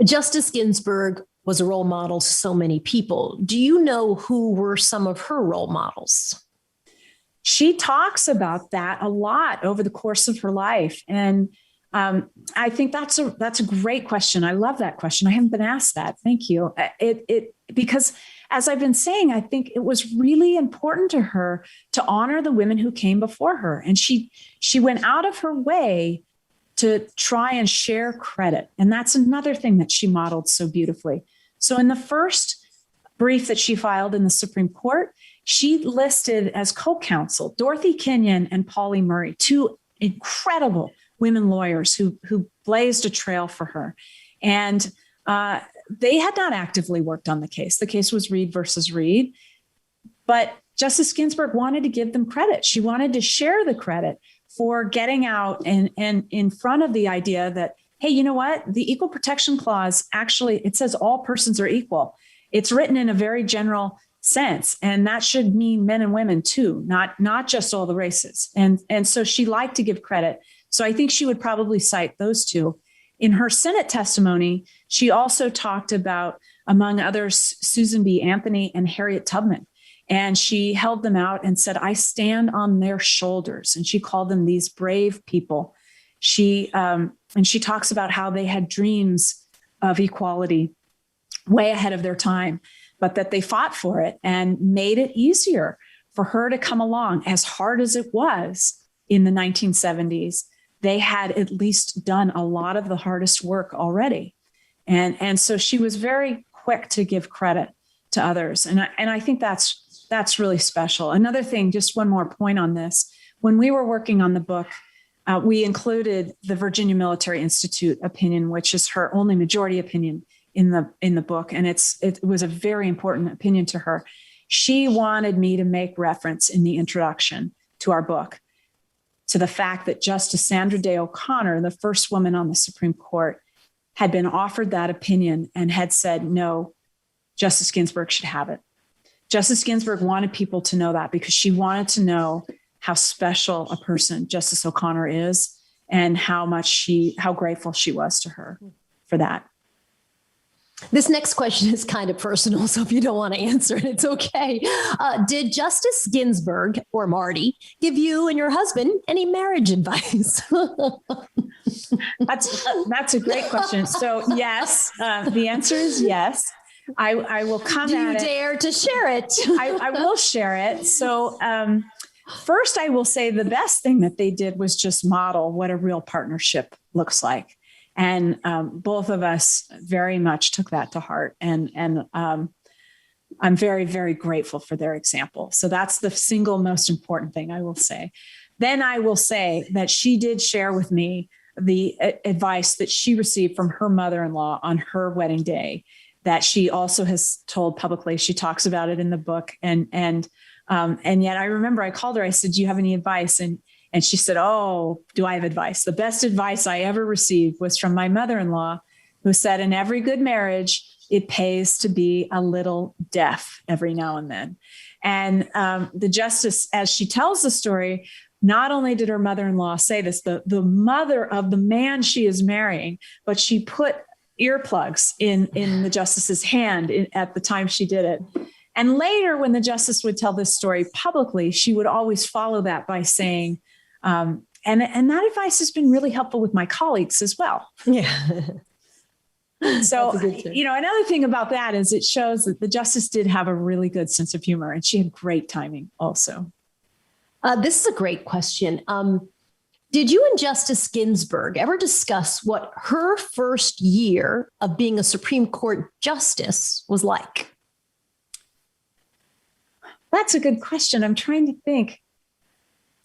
Justice Ginsburg was a role model to so many people. Do you know who were some of her role models? She talks about that a lot over the course of her life. And I think that's a great question. I love that question. I haven't been asked that. Thank you. Because as I've been saying, I think it was really important to her to honor the women who came before her. And she went out of her way to try and share credit. And that's another thing that she modeled so beautifully. So in the first brief that she filed in the Supreme Court, she listed as co-counsel Dorothy Kenyon and Pauli Murray, two incredible women lawyers who blazed a trail for her. And they had not actively worked on the case. The case was Reed versus Reed. But Justice Ginsburg wanted to give them credit. She wanted to share the credit for getting out and in front of the idea that, hey, you know what? The Equal Protection Clause, actually, it says all persons are equal. It's written in a very general sense, and that should mean men and women too, not just all the races. And so she liked to give credit. So I think she would probably cite those two. In her Senate testimony, she also talked about, among others, Susan B. Anthony and Harriet Tubman. And she held them out and said, I stand on their shoulders. And she called them these brave people. And she talks about how they had dreams of equality way ahead of their time, but that they fought for it and made it easier for her to come along. As hard as it was in the 1970s, they had at least done a lot of the hardest work already. And so she was very quick to give credit to others. And I think that's really special. Another thing, just one more point on this. When we were working on the book, we included the Virginia Military Institute opinion, which is her only majority opinion in the book. And it was a very important opinion to her. She wanted me to make reference in the introduction to our book to the fact that Justice Sandra Day O'Connor, the first woman on the Supreme Court, had been offered that opinion and had said, no, Justice Ginsburg should have it. Justice Ginsburg wanted people to know that because she wanted to know how special a person Justice O'Connor is and how grateful she was to her for that. This next question is kind of personal, so if you don't want to answer it, it's okay. Did Justice Ginsburg or Marty give you and your husband any marriage advice? That's a great question. So yes, the answer is yes. I will come Do at you it. dare to share it? I will share it. So first, I will say the best thing that they did was just model what a real partnership looks like. And both of us very much took that to heart. And I'm very, very grateful for their example. So that's the single most important thing I will say. Then I will say that she did share with me the advice that she received from her mother-in-law on her wedding day, that she also has told publicly. She talks about it in the book. And yet I remember I called her, I said, do you have any advice? And she said, oh, do I have advice? The best advice I ever received was from my mother-in-law, who said, in every good marriage, it pays to be a little deaf every now and then. And the justice, as she tells the story, not only did her mother-in-law say this, the mother of the man she is marrying, but she put earplugs in the justice's hand at the time she did it. And later, when the justice would tell this story publicly, she would always follow that by saying, and that advice has been really helpful with my colleagues as well. Yeah. So, another thing about that is it shows that the justice did have a really good sense of humor, and she had great timing also. This is a great question. Did you and Justice Ginsburg ever discuss what her first year of being a Supreme Court justice was like? That's a good question. I'm trying to think.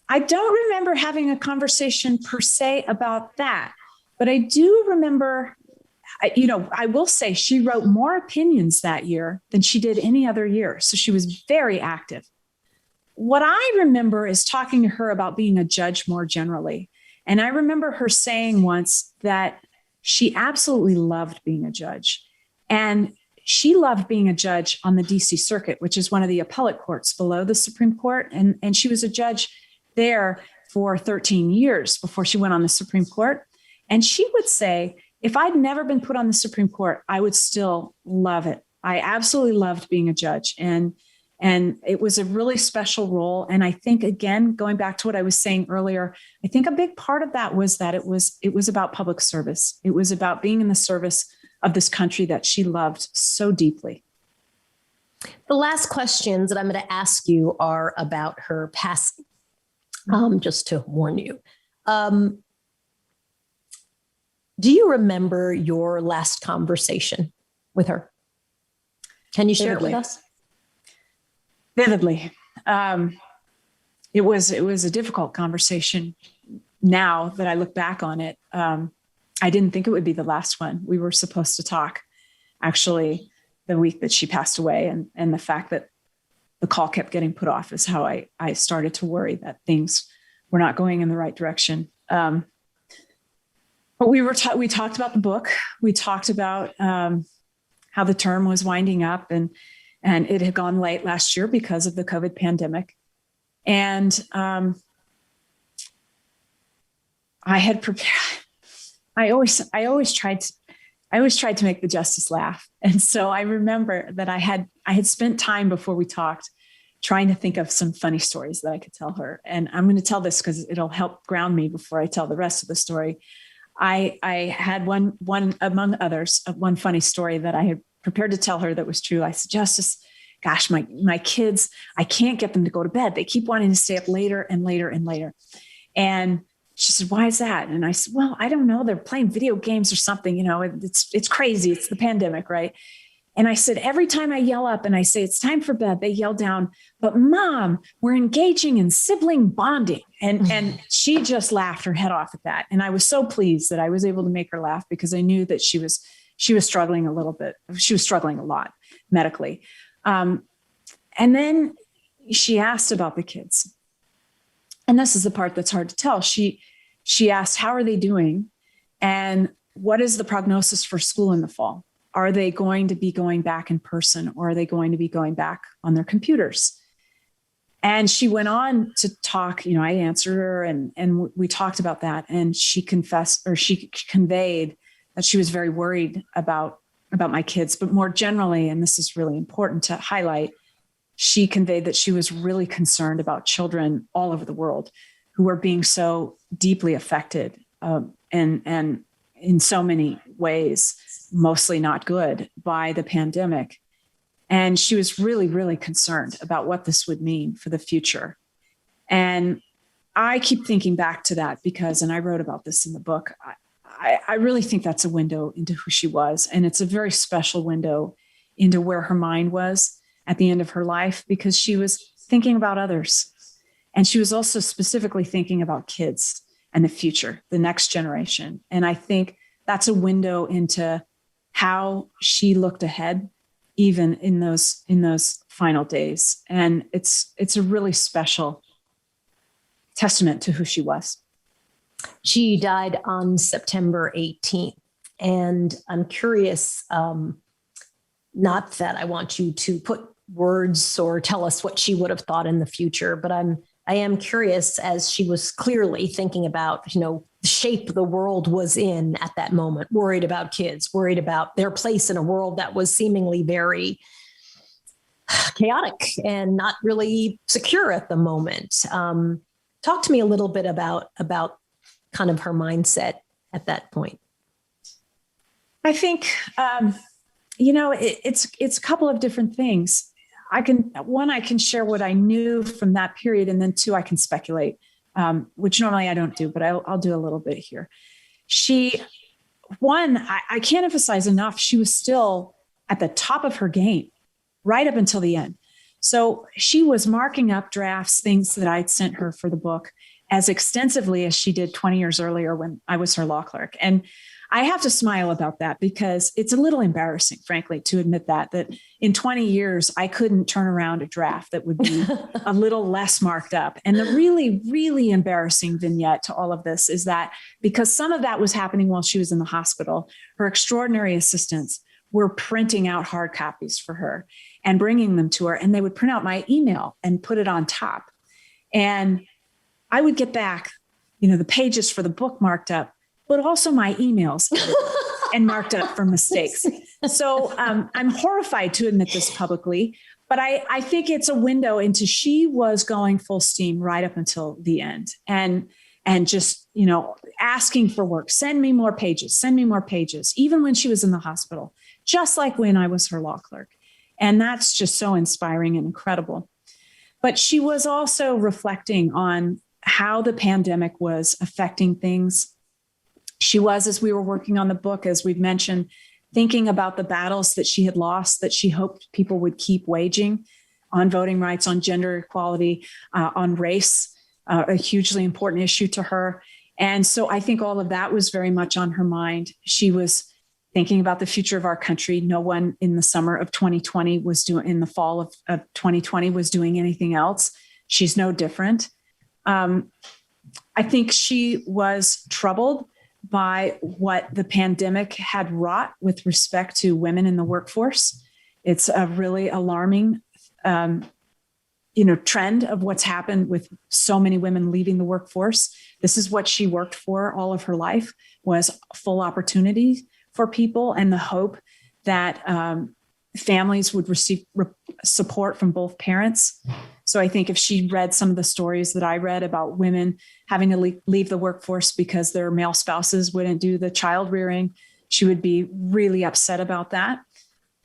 I don't remember having a conversation per se about that, but I do remember, I will say she wrote more opinions that year than she did any other year. So she was very active. What I remember is talking to her about being a judge more generally. And I remember her saying once that she absolutely loved being a judge. And she loved being a judge on the DC Circuit, which is one of the appellate courts below the Supreme Court. And she was a judge there for 13 years before she went on the Supreme Court. And she would say, if I'd never been put on the Supreme Court, I would still love it. I absolutely loved being a judge. And it was a really special role. And I think, again, going back to what I was saying earlier, I think a big part of that was that it was about public service. It was about being in the service of this country that she loved so deeply. The last questions that I'm going to ask you are about her passing, just to warn you. Do you remember your last conversation with her? Can you share it with us? Vividly. It was a difficult conversation. Now that I look back on it, I didn't think it would be the last one. We were supposed to talk actually the week that she passed away. And the fact that the call kept getting put off is how I started to worry that things were not going in the right direction. But we talked about the book. We talked about how the term was winding up and it had gone late last year because of the COVID pandemic. And I had prepared. I always tried to make the justice laugh. And so I remember that I had spent time before we talked trying to think of some funny stories that I could tell her. And I'm going to tell this because it'll help ground me before I tell the rest of the story. I had one among others, one funny story that I had prepared to tell her that was true. I said, Justice, gosh, my kids, I can't get them to go to bed. They keep wanting to stay up later and later and later. And she said, why is that? And I said, well, I don't know. They're playing video games or something. It's crazy. It's the pandemic, right? And I said, every time I yell up and I say, it's time for bed, they yell down, but Mom, we're engaging in sibling bonding. And she just laughed her head off at that. And I was so pleased that I was able to make her laugh, because I knew that she was struggling a little bit. She was struggling a lot medically. And then she asked about the kids. And this is the part that's hard to tell. She asked, how are they doing? And what is the prognosis for school in the fall? Are they going to be going back in person, or are they going to be going back on their computers? And she went on to talk, I answered her and we talked about that. And she confessed, or she conveyed that she was very worried about my kids, but more generally, and this is really important to highlight, she conveyed that she was really concerned about children all over the world who are being so deeply affected and in so many ways, mostly not good, by the pandemic. And she was really, really concerned about what this would mean for the future. And I keep thinking back to that because, and I wrote about this in the book, I really think that's a window into who she was. And it's a very special window into where her mind was at the end of her life, because she was thinking about others. And she was also specifically thinking about kids and the future, the next generation. And I think that's a window into how she looked ahead, even in those final days. And it's a really special testament to who she was. She died on September 18th. And I'm curious, not that I want you to put words or tell us what she would have thought in the future, but I am curious, as she was clearly thinking about, the shape the world was in at that moment, worried about kids, worried about their place in a world that was seemingly very chaotic and not really secure at the moment. Talk to me a little bit about kind of her mindset at that point. I think, it's a couple of different things. I can share what I knew from that period, and then two, I can speculate, which normally I don't do, but I'll do a little bit here. I can't emphasize enough, she was still at the top of her game right up until the end. So she was marking up drafts, things that I'd sent her for the book, as extensively as she did 20 years earlier when I was her law clerk. And I have to smile about that, because it's a little embarrassing, frankly, to admit that in 20 years, I couldn't turn around a draft that would be a little less marked up. And the really, really embarrassing vignette to all of this is that, because some of that was happening while she was in the hospital, her extraordinary assistants were printing out hard copies for her and bringing them to her. And they would print out my email and put it on top. And I would get back, the pages for the book marked up, but also my emails and marked up for mistakes. So I'm horrified to admit this publicly, but I think it's a window into, she was going full steam right up until the end, and just, asking for work, send me more pages, even when she was in the hospital, just like when I was her law clerk. And that's just so inspiring and incredible. But she was also reflecting on how the pandemic was affecting things. She was, as we were working on the book, as we've mentioned, thinking about the battles that she had lost, that she hoped people would keep waging on voting rights, on gender equality, on race, a hugely important issue to her. And so I think all of that was very much on her mind. She was thinking about the future of our country. No one in the summer of 2020 in the fall of 2020 was doing anything else. She's no different. I think she was troubled by what the pandemic had wrought with respect to women in the workforce. It's a really alarming, trend of what's happened with so many women leaving the workforce. This is what she worked for all of her life, was full opportunity for people, and the hope that families would receive support from both parents. So I think if she read some of the stories that I read about women having to leave the workforce because their male spouses wouldn't do the child rearing, she would be really upset about that.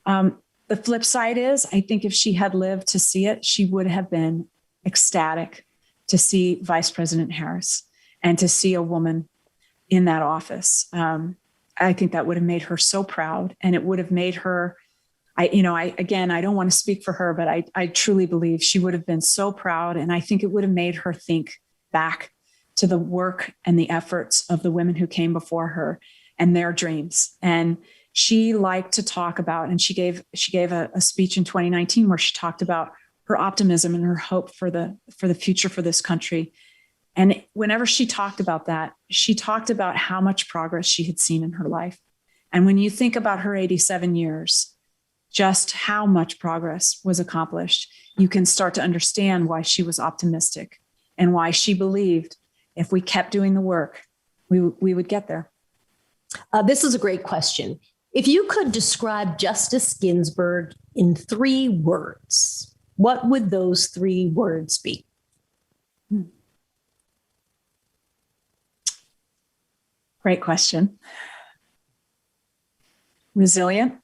The flip side is, I think if she had lived to see it, she would have been ecstatic to see Vice President Harris and to see a woman in that office. I think that would have made her so proud, and it would have made her, I don't want to speak for her, but I truly believe she would have been so proud. And I think it would have made her think back to the work and the efforts of the women who came before her and their dreams. And she liked to talk about, and she gave a speech in 2019 where she talked about her optimism and her hope for the future for this country. And whenever she talked about that, she talked about how much progress she had seen in her life. And when you think about her 87 years, just how much progress was accomplished, you can start to understand why she was optimistic and why she believed if we kept doing the work, we would get there. This is a great question. If you could describe Justice Ginsburg in 3 words, what would those 3 words be? Great question. Resilient,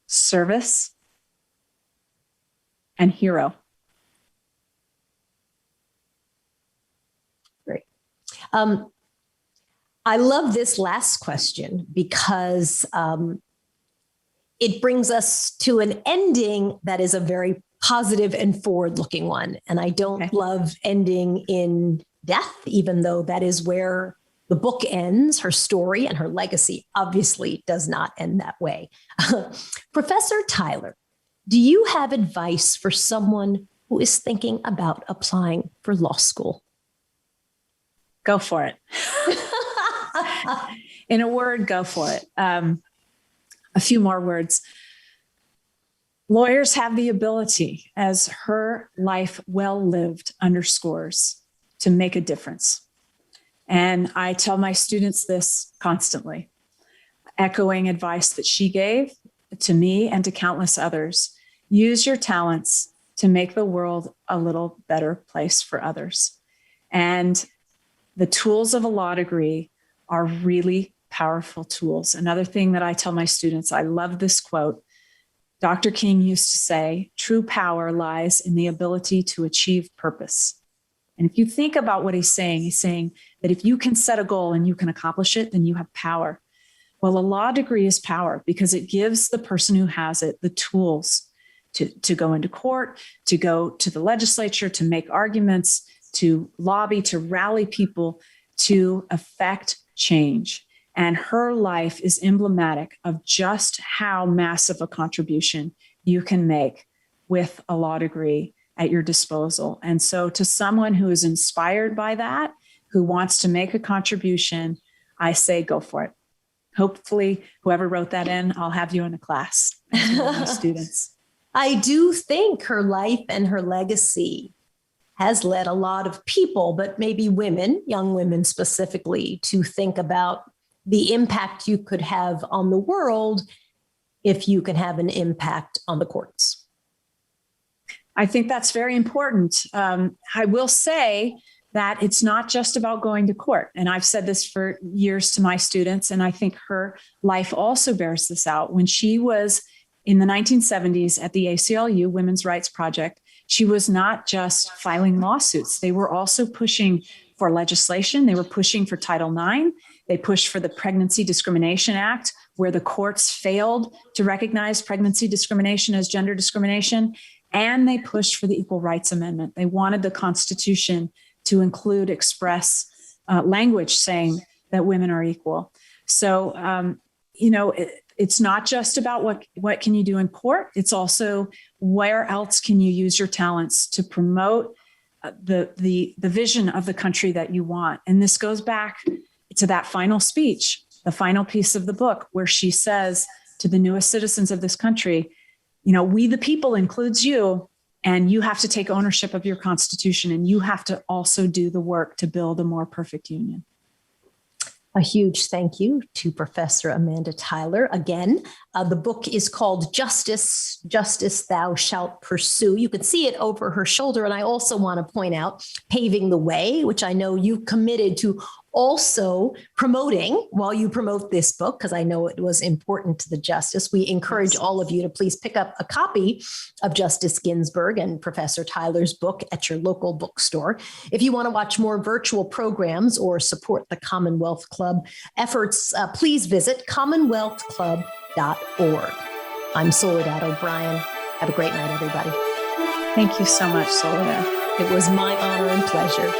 service, and hero. Great. I love this last question because it brings us to an ending that is a very positive and forward-looking one. And I don't love ending in death, even though that is where the book ends. Her story and her legacy obviously does not end that way. Professor Tyler, do you have advice for someone who is thinking about applying for law school? Go for it. In a word, go for it. A few more words. Lawyers have the ability, as her life well lived underscores, to make a difference. And I tell my students this constantly, echoing advice that she gave to me and to countless others. Use your talents to make the world a little better place for others. And the tools of a law degree are really powerful tools. Another thing that I tell my students, I love this quote. Dr. King used to say, true power lies in the ability to achieve purpose. And if you think about what he's saying that if you can set a goal and you can accomplish it, then you have power. Well, a law degree is power because it gives the person who has it the tools to go into court, to go to the legislature, to make arguments, to lobby, to rally people, to affect change. And her life is emblematic of just how massive a contribution you can make with a law degree at your disposal. And so to someone who is inspired by that, who wants to make a contribution, I say, go for it. Hopefully, whoever wrote that in, I'll have you in a class with my students. I do think her life and her legacy has led a lot of people, but maybe women, young women specifically, to think about the impact you could have on the world if you can have an impact on the courts. I think that's very important. I will say that it's not just about going to court. And I've said this for years to my students, and I think her life also bears this out. When she was in the 1970s at the ACLU Women's Rights Project, she was not just filing lawsuits. They were also pushing for legislation. They were pushing for Title IX. They pushed for the Pregnancy Discrimination Act, where the courts failed to recognize pregnancy discrimination as gender discrimination. And they pushed for the Equal Rights Amendment. They wanted the Constitution to include express language saying that women are equal. So, it's not just about what can you do in court. It's also where else can you use your talents to promote the vision of the country that you want. And this goes back to that final speech, the final piece of the book, where she says to the newest citizens of this country, we the people includes you, and you have to take ownership of your Constitution, and you have to also do the work to build a more perfect union. A huge thank you to Professor Amanda Tyler. Again, The book is called Justice, Justice Thou Shalt Pursue. You can see it over her shoulder. And I also want to point out Paving the Way, which I know you committed to also promoting while you promote this book, because I know it was important to the justice. We encourage all of you to please pick up a copy of Justice Ginsburg and Professor Tyler's book at your local bookstore. If you want to watch more virtual programs or support the Commonwealth Club efforts, please visit commonwealthclub.org. I'm Soledad O'Brien. Have a great night, everybody. Thank you so much, Soledad. It was my honor and pleasure.